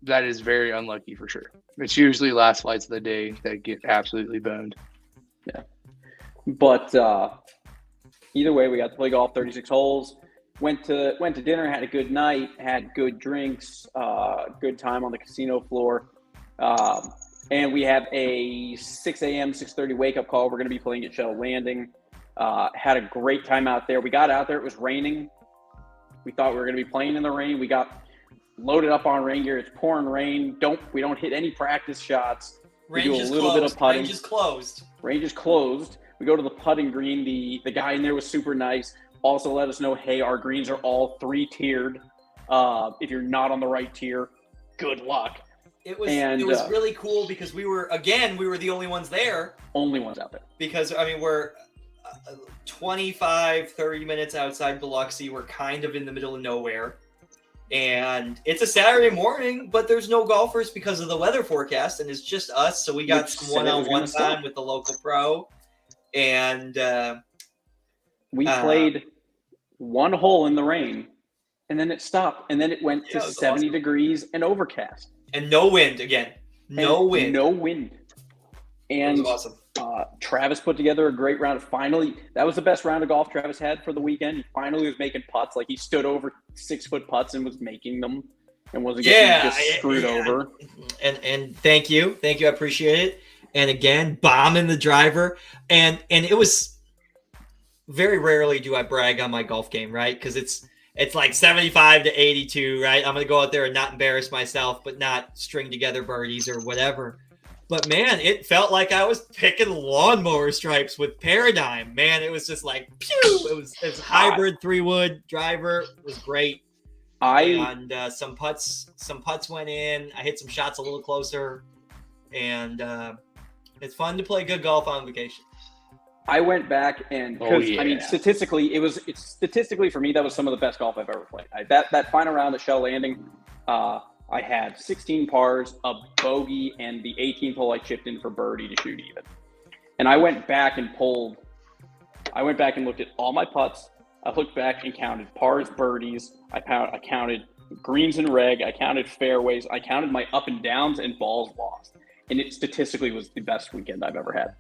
That is very unlucky for sure. It's usually last flights of the day that get absolutely boned. Yeah. But either way, we got to play golf 36 holes. Went to dinner, had a good night, had good drinks, good time on the casino floor. And we have a 6 a.m., 6:30 wake-up call. We're going to be playing at Shell Landing. Had a great time out there. We got out there. It was raining. We thought we were going to be playing in the rain. We got loaded up on rain gear. It's pouring rain. We don't hit any practice shots. We do a little bit of putting. Range is closed. Range is closed. We go to the putting green. The guy in there was super nice. Also let us know, hey, our greens are all 3-tiered. If you're not on the right tier, good luck. It was really cool because we were the only ones there. Only ones out there. Because, I mean, we're 25, 30 minutes outside Biloxi. We're kind of in the middle of nowhere. And it's a Saturday morning, but there's no golfers because of the weather forecast, and it's just us. So we got some one-on-one time with the local pro. And we played one hole in the rain, and then it stopped. And then it went to 70 degrees and overcast. And no wind again. No wind. And it was awesome. Travis put together a great round. Finally, that was the best round of golf Travis had for the weekend. He finally was making putts. Like, he stood over 6-foot putts and was making them and wasn't getting screwed over. And thank you. I appreciate it. And again, bombing the driver. And it was very rarely do I brag on my golf game, right? Because it's like 75 to 82, right? I'm going to go out there and not embarrass myself, but not string together birdies or whatever. But, man, it felt like I was picking lawnmower stripes with Paradigm. Man, it was just like, pew! It was hybrid 3-wood driver. It was great. And some putts went in. I hit some shots a little closer. And it's fun to play good golf on vacation. I went back and I mean, statistically for me, that was some of the best golf I've ever played. That final round at Shell Landing, I had 16 pars, a bogey, and the 18th hole I chipped in for birdie to shoot even. And I went back and looked at all my putts. I looked back and counted pars, birdies. I counted greens and reg. I counted fairways. I counted my up and downs and balls lost. And it statistically was the best weekend I've ever had.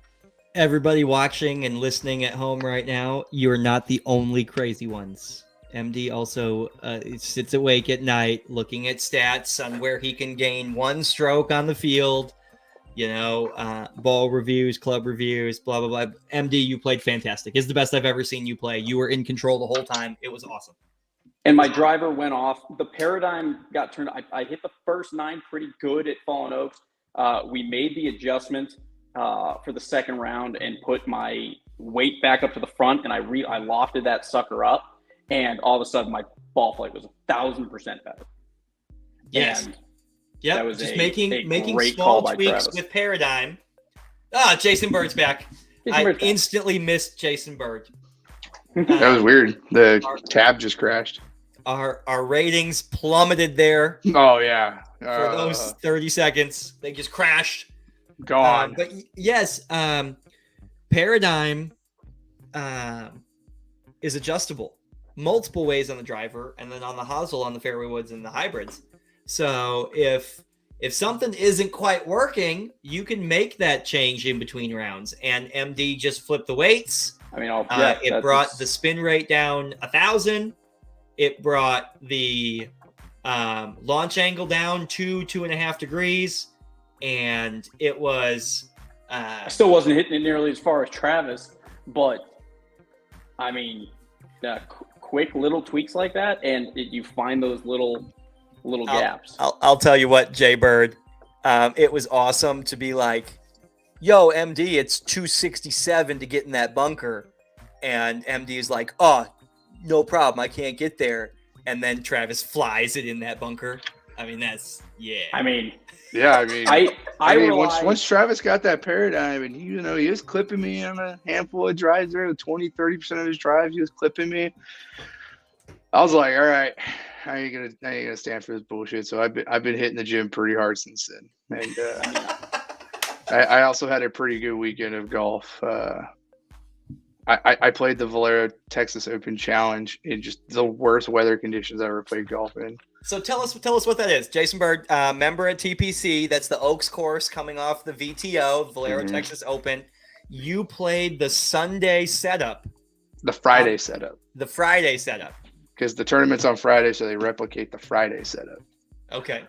Everybody watching and listening at home right now, you're not the only crazy ones. MD also sits awake at night looking at stats on where he can gain one stroke on the field, ball reviews, club reviews, blah, blah, blah. MD, you played fantastic. It's the best I've ever seen you play. You were in control the whole time. It was awesome. And my driver went off. The Paradigm got turned. I hit the first 9 pretty good at Fallen Oaks. We made the adjustment for the second round and put my weight back up to the front, and I lofted that sucker up. And all of a sudden, my ball flight was 1,000% better. Yes. That was just a making great small call by tweaks Travis. with Paradigm. Jason Bird's back. I instantly missed Jason Bird. That was weird. The tab just crashed. Our ratings plummeted there. Oh, yeah. For those 30 seconds. They just crashed. Gone. But yes, Paradigm is adjustable multiple ways on the driver and then on the hosel on the fairway woods and the hybrids. So if if something isn't quite working, you can make that change in between rounds. And MD just flipped the weights. I mean, It brought the spin rate down 1,000. It brought the launch angle down 2.5 degrees. And it was... I still wasn't hitting it nearly as far as Travis, but I mean, quick little tweaks like that, and you find those little gaps. I'll tell you what, Jay Bird, it was awesome to be like, yo, MD, it's 267 to get in that bunker. And MD is like, oh, no problem, I can't get there. And then Travis flies it in that bunker. I mean, that's, yeah. I mean, once Travis got that paradigm, and he was clipping me on a handful of drives there, 20-30% of his drives, he was clipping me. I was like, all right, I ain't gonna stand for this bullshit. So I've been hitting the gym pretty hard since then, and I also had a pretty good weekend of golf. I played the Valero Texas Open Challenge in just the worst weather conditions I ever played golf in. So tell us what that is. Jason Bird, member at TPC. That's the Oaks course coming off the VTO, Valero Texas Open. You played the Sunday setup. The Friday setup. The Friday setup. Because the tournament's on Friday, so they replicate the Friday setup. Okay.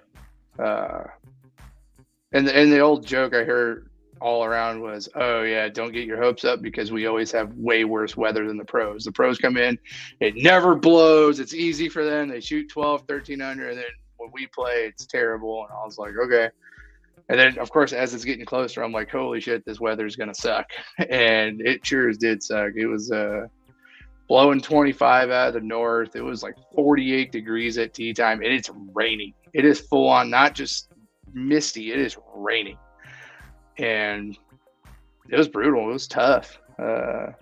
And the old joke I heard all around was, oh yeah, don't get your hopes up because we always have way worse weather than the pros. The pros come in, it never blows, it's easy for them, they shoot 12, 13 under, and then when we play, it's terrible. And I was like, okay. And then of course, as it's getting closer, I'm like, holy shit, this weather's gonna suck. And it sure did suck. It was blowing 25 out of the north. It was like 48 degrees at tea time, and it's raining. It is full on, not just misty, it is raining. And it was brutal. It was tough. And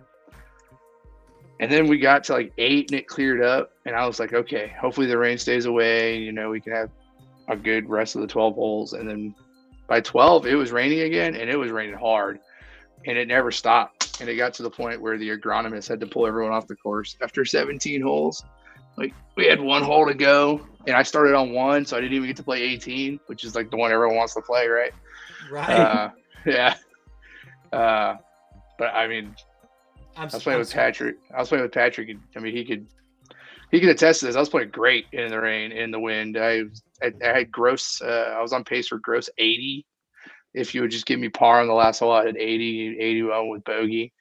then we got to like 8 and it cleared up. And I was like, okay, hopefully the rain stays away. We can have a good rest of the 12 holes. And then by 12, it was raining again, and it was raining hard. And it never stopped. And it got to the point where the agronomist had to pull everyone off the course after 17 holes. Like, we had 1 hole to go, and I started on 1, so I didn't even get to play 18, which is like the one everyone wants to play, right? Right. Yeah. But I mean, I was playing with Patrick. And, I mean, he could attest to this. I was playing great in the rain, in the wind. I had gross. I was on pace for gross 80. If you would just give me par on the last hole, I had 81 with bogey.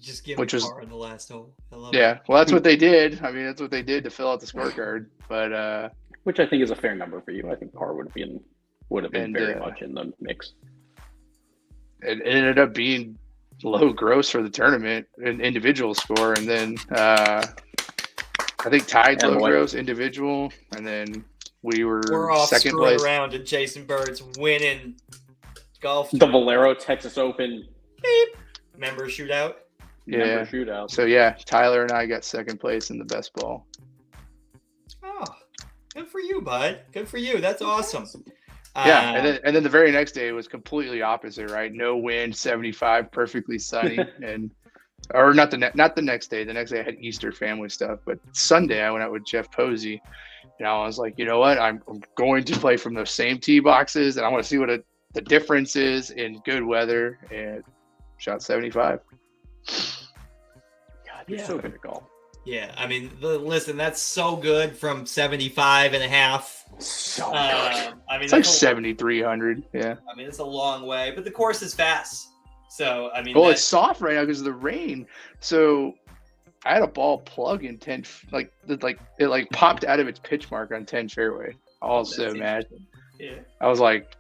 Just give me par on the last hole. I love yeah. it. Well, that's what they did. I mean, that's what they did to fill out the scorecard. But which I think is a fair number for you. I think par would have been very much in the mix. It ended up being low gross for the tournament, an individual score, and then I think tied low gross individual, and then we're off second place. Around, and Jason Bird's winning golf. The Valero Texas Open member shootout. Yeah. Member shootout. So yeah, Tyler and I got second place in the best ball. Oh, good for you, bud. Good for you. That's awesome. Yeah, and then the very next day was completely opposite, right? No wind, 75, perfectly sunny, or not the next day. The next day I had Easter family stuff, but Sunday I went out with Jeff Posey, and I was like, you know what? I'm going to play from those same tee boxes, and I want to see what the difference is in good weather, and shot 75. God, you're so good at golf. Yeah, I mean, listen, that's so good from 75 and a half. So good. I mean, it's like 7,300. Yeah. I mean, it's a long way, but the course is fast. So, I mean, it's soft right now because of the rain. So I had a ball plug in 10, it popped out of its pitch mark on 10 fairway. I was so mad. Yeah. I was like,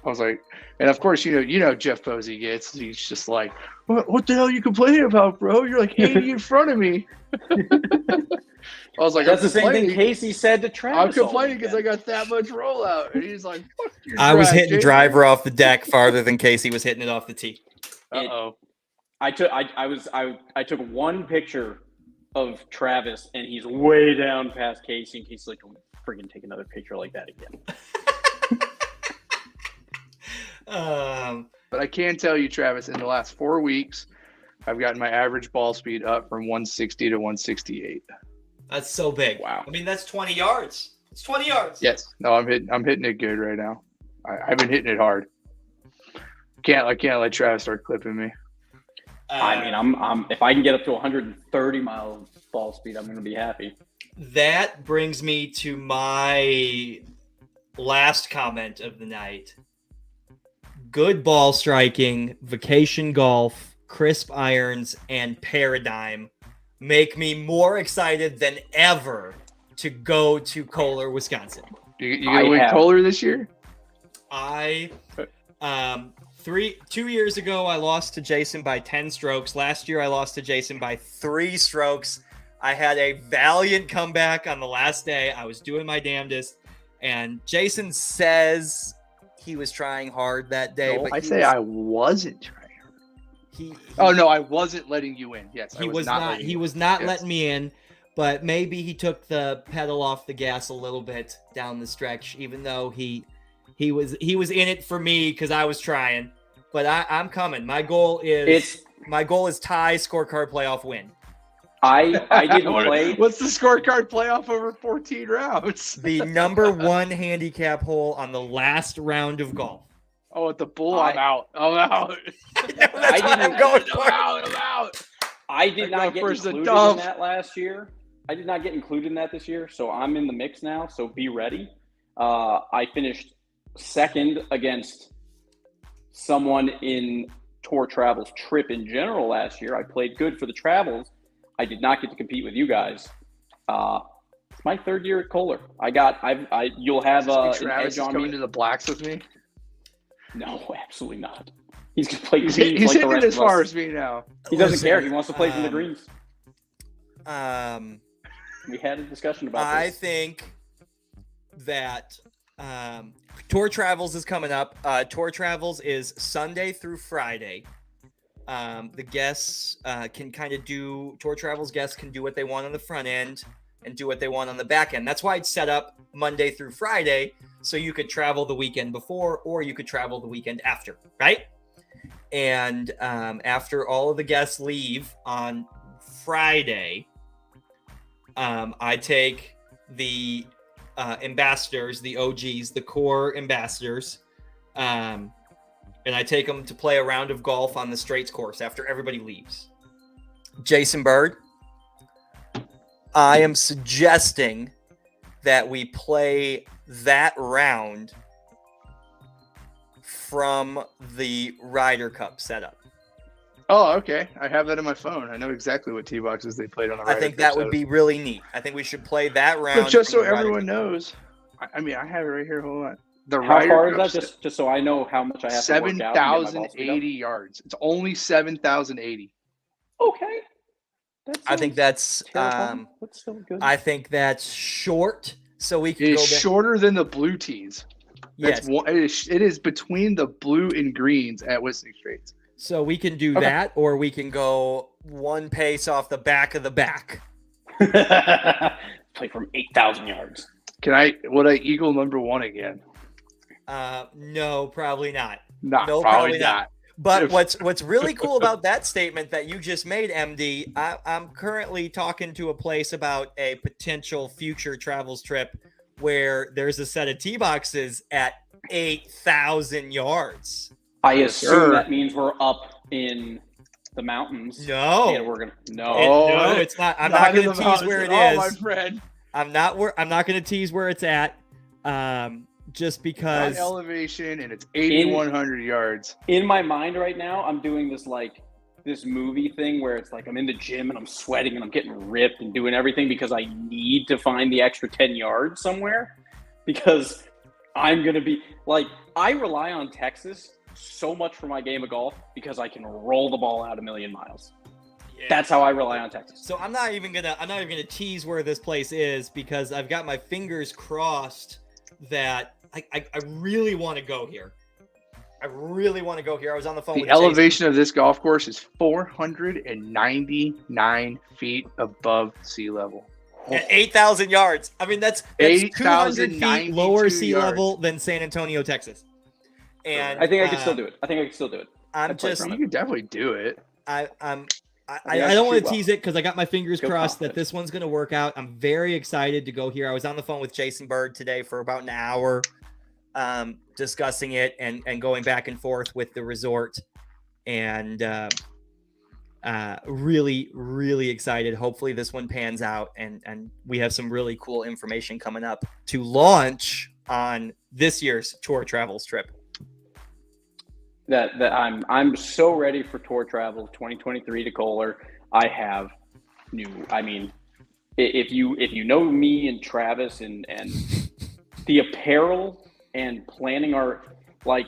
and of course, you know, Jeff Posey gets, he's just like, what the hell are you complaining about, bro? You're like 80 in front of me. I was like, that's the same thing Casey said to Travis. I'm complaining because I got that much rollout. And he's like, fuck your I was hitting driver off the deck farther than Casey was hitting it off the tee. I took one picture of Travis, and he's way down past Casey, and he's like, don't freaking take another picture like that again. But I can tell you, Travis, in the last 4 weeks, I've gotten my average ball speed up from 160 to 168. That's so big. Wow. I mean, that's 20 yards. It's 20 yards. Yes. No, I'm hitting it good right now. I've been hitting it hard. I can't let Travis start clipping me. I mean, I'm if I can get up to 130 mile ball speed, I'm going to be happy. That brings me to my last comment of the night. Good ball striking, vacation golf, crisp irons, and Paradigm make me more excited than ever to go to Kohler, Wisconsin. You gonna win Kohler this year? 2 years ago, I lost to Jason by 10 strokes. Last year, I lost to Jason by 3 strokes. I had a valiant comeback on the last day. I was doing my damnedest. And Jason says he was trying hard that day. No, but I wasn't trying hard. I wasn't letting you in. Yes, he was not letting me in. But maybe he took the pedal off the gas a little bit down the stretch, even though he was in it for me because I was trying. But I'm coming. My goal is tie scorecard playoff win. I didn't play. What's the scorecard playoff over 14 rounds? The number 1 handicap hole on the last round of golf. Oh, at the Bull, I'm out. I'm out. I'm out. I did not get included in that last year. I did not get included in that this year, so I'm in the mix now. So be ready. I finished second against someone in Tour Travels trip in general last year. I played good for the Travels. I did not get to compete with you guys. It's my 3rd year at Kohler. You'll have an edge on me. Coming to the blacks with me? No, absolutely not. He's gonna play. He's hitting it as far as me now. He doesn't care. He wants to play from the greens. We had a discussion about this. I think that Tour Travels is coming up. Tour Travels is Sunday through Friday. The guests can kind of Tour Travels guests can do what they want on the front end and do what they want on the back end. That's why it's set up Monday through Friday, so you could travel the weekend before or you could travel the weekend after, right? And after all of the guests leave on Friday, I take the ambassadors, the OGs, the core ambassadors, and I take them to play a round of golf on the straights course after everybody leaves. Jason Bird, I am suggesting that we play that round from the Ryder Cup setup. Oh, okay. I have that in my phone. I know exactly what tee boxes they played on the Ryder Cup. I think that would be really neat. I think we should play that round. But just so everyone knows, I mean, I have it right here. Hold on. How far is that? Just so I know how much I have to work out. 7,080 yards. It's only 7,080. Okay. I think that's still good. I think that's short, so we can go. It's shorter than the blue tees. Yes, it is between the blue and greens at Whistling Straits. So we can do that, or we can go one pace off the back of the back. Play from 8,000 yards. Would I eagle number 1 again? No, probably not. No, probably not. But what's really cool about that statement that you just made, MD, I'm currently talking to a place about a potential future travels trip where there's a set of tee boxes at 8,000 yards. I assume that means we're up in the mountains. No, and we're gonna no, it's not. I'm not going to tease where it is. My friend. I'm not going to tease where it's at. Just because that elevation and it's 8,100 yards. In my mind right now, I'm doing this movie thing where it's like I'm in the gym and I'm sweating and I'm getting ripped and doing everything because I need to find the extra 10 yards somewhere, because I'm going to be like, I rely on Texas so much for my game of golf because I can roll the ball out a million miles. Yeah. That's how I rely on Texas. So I'm not even gonna tease where this place is because I've got my fingers crossed that I really want to go here. I was on the phone with the elevation of this golf course is 499 feet above sea level. At 8,000 yards. I mean, that's 200 feet lower sea level than San Antonio, Texas. And I think I could still do it. You could definitely do it. I don't want to tease it because I got my fingers Go crossed that confident. this one's going to work out. I'm very excited to go here. I was on the phone with Jason Bird today for about an hour, discussing it and going back and forth with the resort, and really, really excited. Hopefully this one pans out, and we have some really cool information coming up to launch on this year's Tour Travels trip. That I'm so ready for Tour Travel 2023 to Kohler. I have if you know me and Travis and the apparel and planning our I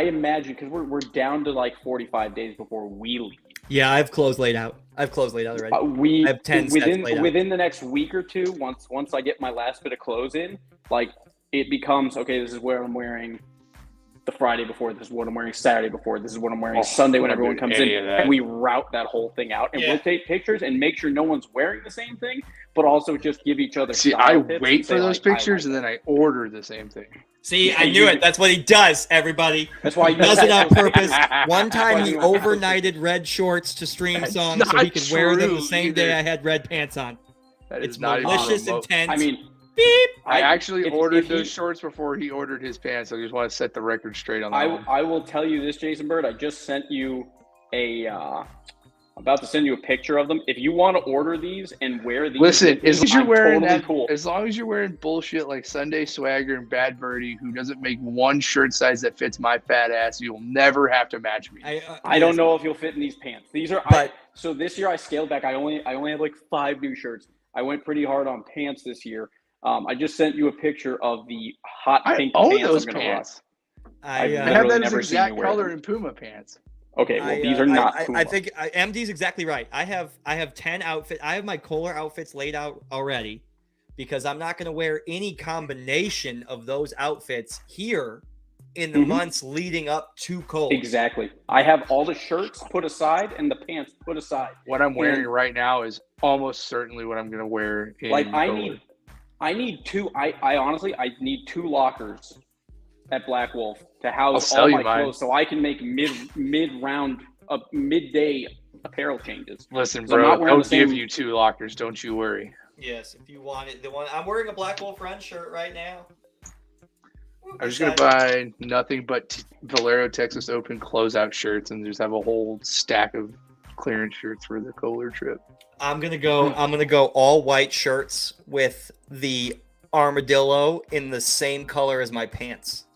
imagine because we're down to like 45 days before we leave. Yeah, I have clothes laid out. already. I have 10 sets laid out. Within the next week or two. Once I get my last bit of clothes in, it becomes okay. This is where I'm wearing the Friday before. This is what I'm wearing Saturday before. This is what I'm wearing Sunday when everyone comes in. And we route that whole thing out, and we'll take pictures and make sure no one's wearing the same thing, but also just give each other. See, I wait for those pictures and then I order the same thing. See, I knew it. That's what he does, everybody. That's why he does it on purpose. One time he overnighted red shorts to stream songs so he could wear them the same day I had red pants on. It's malicious intent. I mean, beep. I actually ordered those shorts before he ordered his pants. I just want to set the record straight on that one. I will tell you this, Jason Bird. I just sent you I'm about to send you a picture of them. If you want to order these and wear these, listen, as long as you're wearing totally cool. As long as you're wearing bullshit like Sunday Swagger and Bad Birdie, who doesn't make one shirt size that fits my fat ass, you'll never have to match me. I don't know if you'll fit in these pants. These are so this year I scaled back. I only have like 5 new shirts. I went pretty hard on pants this year. I just sent you a picture of the hot pink pants those I'm going to rock. I have that exact color in Puma pants. Okay, well, these are not Puma. I think MD's exactly right. I have 10 outfits. I have my Kohler outfits laid out already because I'm not going to wear any combination of those outfits here in the months leading up to Kohler. Exactly. I have all the shirts put aside and the pants put aside. What I'm wearing right now is almost certainly what I'm going to wear in Kohler. I need two. I honestly need 2 lockers at Black Wolf to house all my clothes so I can make mid-round midday apparel changes. Listen, bro, I'll give you 2 lockers. Don't you worry. Yes, if you want it. The one I'm wearing a Black Wolf Run shirt right now. I'm just gonna buy nothing but Valero Texas Open closeout shirts and just have a whole stack of clearance shirts for the Kohler trip. I'm gonna go all white shirts with the armadillo in the same color as my pants.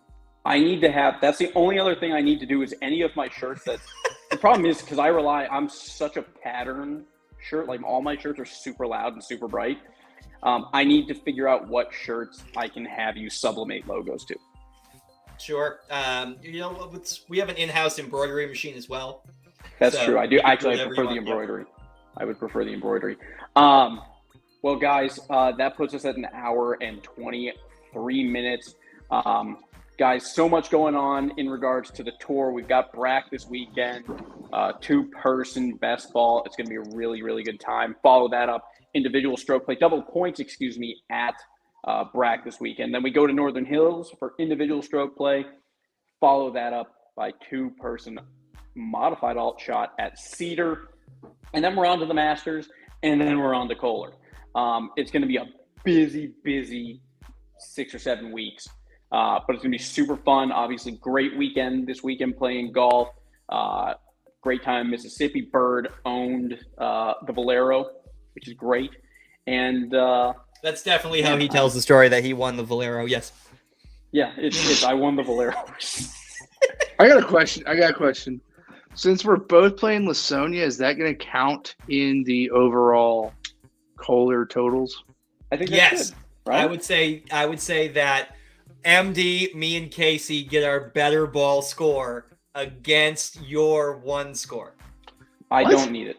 I need to have. That's the only other thing I need to do is any of my shirts. That the problem is because I'm such a pattern shirt. Like all my shirts are super loud and super bright. I need to figure out what shirts I can have you sublimate logos to. Sure. We have an in-house embroidery machine as well. That's true. I do actually. I prefer the embroidery. I would prefer the embroidery. Well, guys, that puts us at an hour and 23 minutes. Guys, so much going on in regards to the tour. We've got BRAC this weekend, 2-person best ball. It's going to be a really, really good time. Follow that up. Individual stroke play, double points, at BRAC this weekend. Then we go to Northern Hills for individual stroke play. Follow that up by 2-person modified alt shot at Cedar. And then we're on to the Masters, and then we're on to Kohler. It's going to be a busy 6 or 7 weeks. But it's going to be super fun. Obviously, great weekend this weekend playing golf. Great time in Mississippi. Bird owned the Valero, which is great. And that's definitely how he tells the story that he won the Valero. Yes. Yeah, it's I won the Valero. I got a question. Since we're both playing Lasonia, is that going to count in the overall Kohler totals? I think that's good, right? I would say that MD, me and Casey get our better ball score against your 1 score. I don't need it.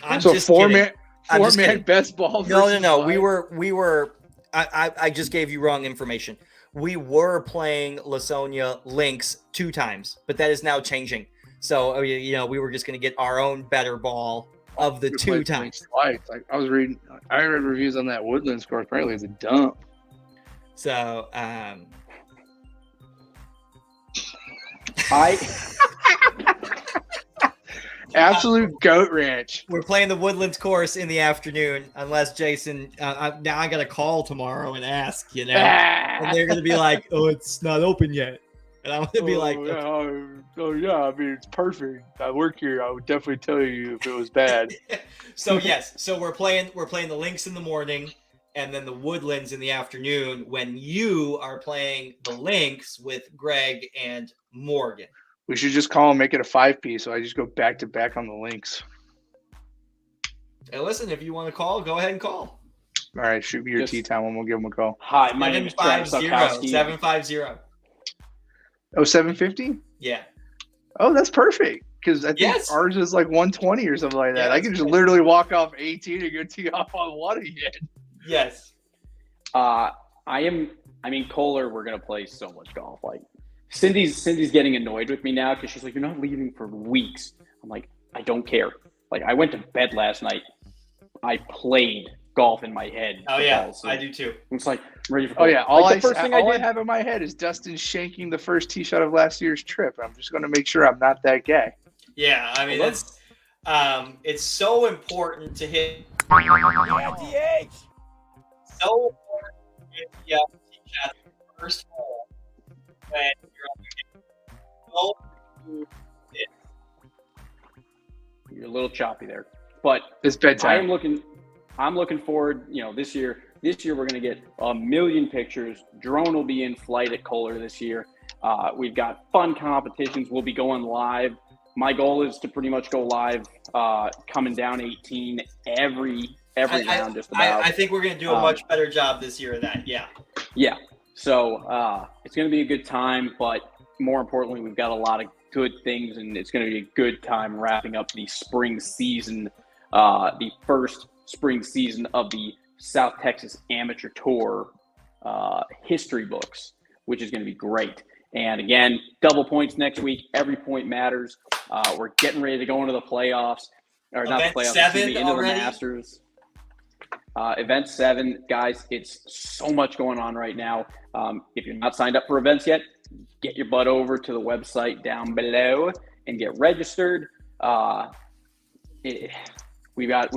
I'm just kidding. Four-man best ball. No. We were. I just gave you wrong information. We were playing Lasonia Lynx 2 times, but that is now changing. So we were just going to get our own better ball of the 2 times. Twice. I read reviews on that Woodland score. Apparently, it's a dump. So, Absolute goat ranch. We're playing the Woodlands course in the afternoon, unless Jason. Now I got to call tomorrow and ask, and they're gonna be like, "Oh, it's not open yet," and I'm gonna be like, yeah, I mean, it's perfect. I work here. I would definitely tell you if it was bad. So yes, so we're playing the links in the morning, and then the Woodlands in the afternoon. When you are playing the links with Greg and Morgan. We should just call and make it a 5-piece, so I just go back to back on the links. Hey, listen, if you want to call, go ahead and call. All right, shoot me your tea time and we'll give them a call. Hi, my name is Travis Sokowski. 750. Oh, 750? Yeah. Oh, that's perfect. Because I think ours is like 120 or something like that. Yeah, I can just literally walk off 18 and go tee off on one again. Yes. Kohler, we're gonna play so much golf. Like Cindy's getting annoyed with me now because she's like, "You're not leaving for weeks." I'm like, I don't care. Like, I went to bed last night. I played golf in my head. Oh yeah, I do too. It's like I'm ready for. Oh yeah, all like, I have in my head is Dustin shanking the first tee shot of last year's trip. I'm just going to make sure I'm not that guy. Yeah, I mean it's so important to hit. So important to hit the tee shot first hole when you're on the game. You're a little choppy there, but it's bedtime. I'm looking forward. This year we're gonna get a million pictures. Drone will be in flight at Kohler this year. We've got fun competitions. We'll be going live. My goal is to pretty much go live, coming down 18 every round. Just about. I think we're gonna do a much better job this year of that. Yeah. Yeah. So it's gonna be a good time, but more importantly, we've got a lot of good things, and it's going to be a good time wrapping up the spring season, the first spring season of the South Texas Amateur Tour history books, which is going to be great. And again, double points next week. Every point matters. We're getting ready to go into the playoffs, or not the playoffs, into the Masters. Event 7, guys, it's so much going on right now. If you're not signed up for events yet, get your butt over to the website down below and get registered. We've got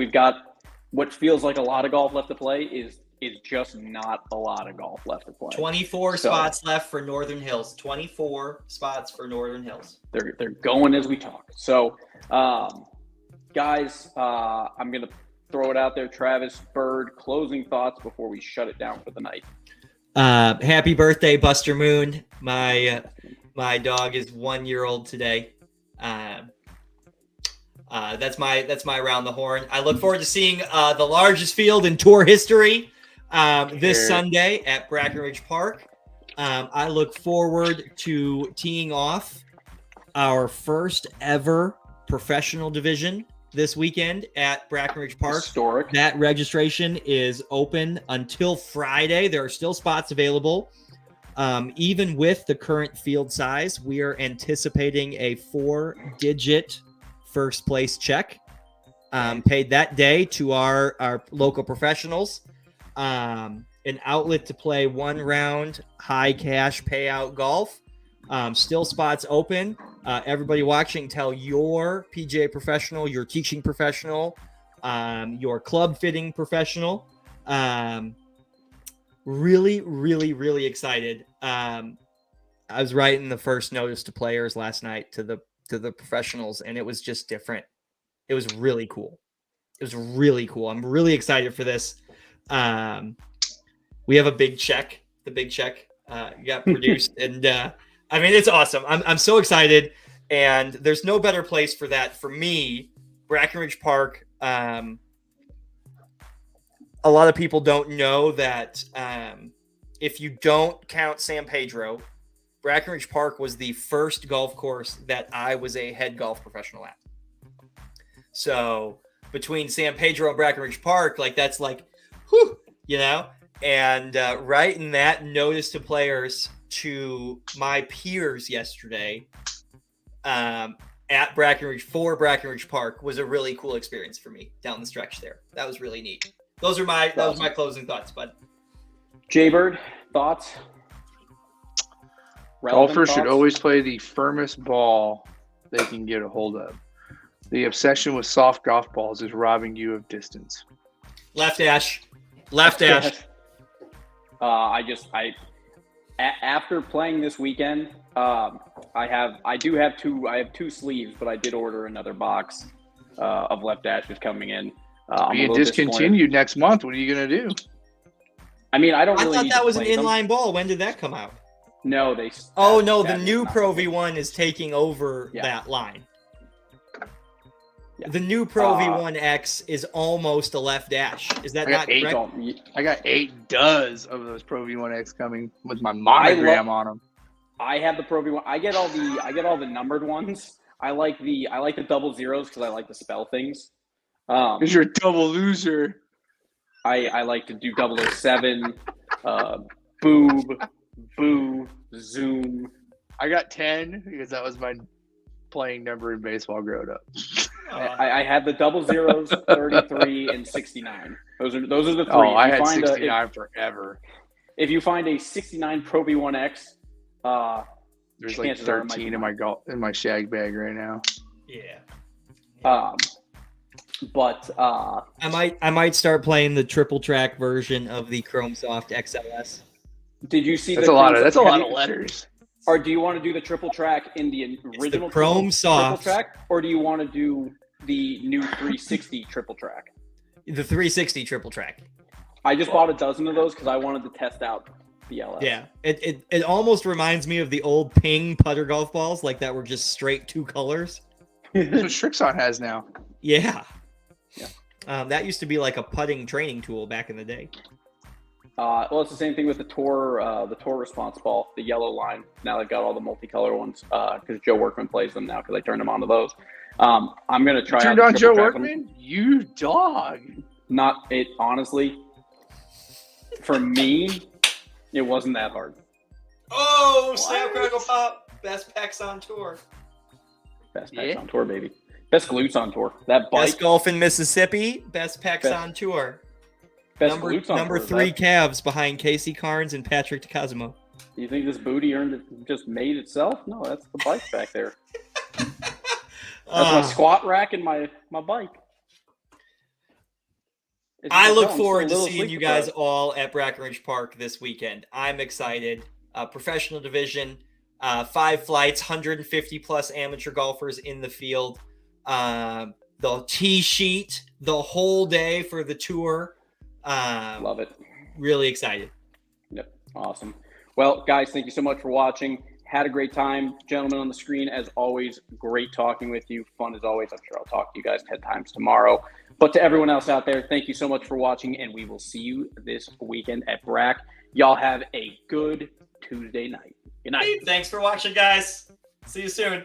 what feels like a lot of golf left to play is just not a lot of golf left to play. 24 spots left for Northern Hills. 24 spots for Northern Hills. They're going as we talk. So, guys, I'm gonna throw it out there. Travis Bird, closing thoughts before we shut it down for the night. Happy birthday, Buster Moon. My dog is 1 year old today. That's my around the horn. I look forward to seeing the largest field in tour history this Sunday at Brackenridge Park. I look forward to teeing off our first ever professional division this weekend at Brackenridge Park. Historic. That registration is open until Friday. There are still spots available. Even with the current field size, we are anticipating a 4-digit first place check paid that day to our local professionals. An outlet to play 1 round high cash payout golf. Still spots open. Everybody watching, tell your PGA professional, your teaching professional, your club fitting professional. Really, really, really excited. I was writing the first notice to players last night to the professionals, and it was just different. It was really cool. I'm really excited for this. We have a big check. The big check got produced, and I mean, it's awesome. I'm so excited, and there's no better place for that for me. Brackenridge Park. A lot of people don't know that if you don't count San Pedro, Brackenridge Park was the first golf course that I was a head golf professional at. So between San Pedro and Brackenridge Park, that's whew, and writing that notice to players to my peers yesterday at Brackenridge Park was a really cool experience for me down the stretch there. That was really neat. That was my closing thoughts, bud. Jaybird, thoughts? Golfers should always play the firmest ball they can get a hold of. The obsession with soft golf balls is robbing you of distance. Left ash. Left ash. After playing this weekend, I have two sleeves, but I did order another box of left ashes coming in. Being discontinued next month. What are you gonna do? I mean, I don't I really. thought need that to was an play them. inline ball. When did that come out? No, they. Oh no, the that is new not- Pro V1 is taking over Yeah. that line. Yeah. The new Pro V1X is almost a left dash. Is that I not got 8 correct? I got 8 does of those Pro V1X coming with my monogram on them. I have the Pro V1. I get all the numbered ones. I like the double zeros because I like to spell things. Because you're a double loser. I like to do 007, boob, boo, zoom. I got 10 because that was my playing number in baseball growing up. I had the double zeros, 33, and 69. Those are the three. Oh, I had 69 forever. If you find a 69 Pro V1X, There's like chances are it might 13 be in my shag bag right now. Yeah. But I might start playing the triple track version of the Chrome Soft XLS. did you see That's a lot of letters. Or do you want to do the triple track in the original Chrome Soft triple track, or do you want to do the new 360 triple track? The 360 triple track. I just bought a dozen of those because I wanted to test out the LS. Yeah, it almost reminds me of the old Ping putter golf balls, like that were just straight 2 colors. That's what Strixon has now. Yeah. Yeah. That used to be like a putting training tool back in the day. Well, it's the same thing with the Tour response ball, the yellow line. Now they've got all the multicolor ones because Joe Workman plays them now because I turned them onto those. I'm going to try You out turned the on Joe triple track one. Workman? You dog. Not it, honestly. For me, it wasn't that hard. Oh, snap, crackle, pop. Best pecs on tour. Best pecs on tour, baby. Best glutes on tour. That bike. Best golf in Mississippi. Best pecs on tour. Best glutes on Number tour. 3 calves behind Casey Carnes and Patrick DeCosimo. You think this booty just made itself? No, that's the bike back there. That's my squat rack and my bike. I look forward to seeing you guys all at Brackenridge Park this weekend. I'm excited. Professional division, 5 flights, 150 plus amateur golfers in the field. The tee sheet, the whole day for the tour. Love it. Really excited. Yep. Awesome. Well, guys, thank you so much for watching. Had a great time. Gentlemen on the screen, as always, great talking with you. Fun as always. I'm sure I'll talk to you guys 10 times tomorrow. But to everyone else out there, thank you so much for watching, and we will see you this weekend at Brack. Y'all have a good Tuesday night. Good night. Thanks for watching, guys. See you soon.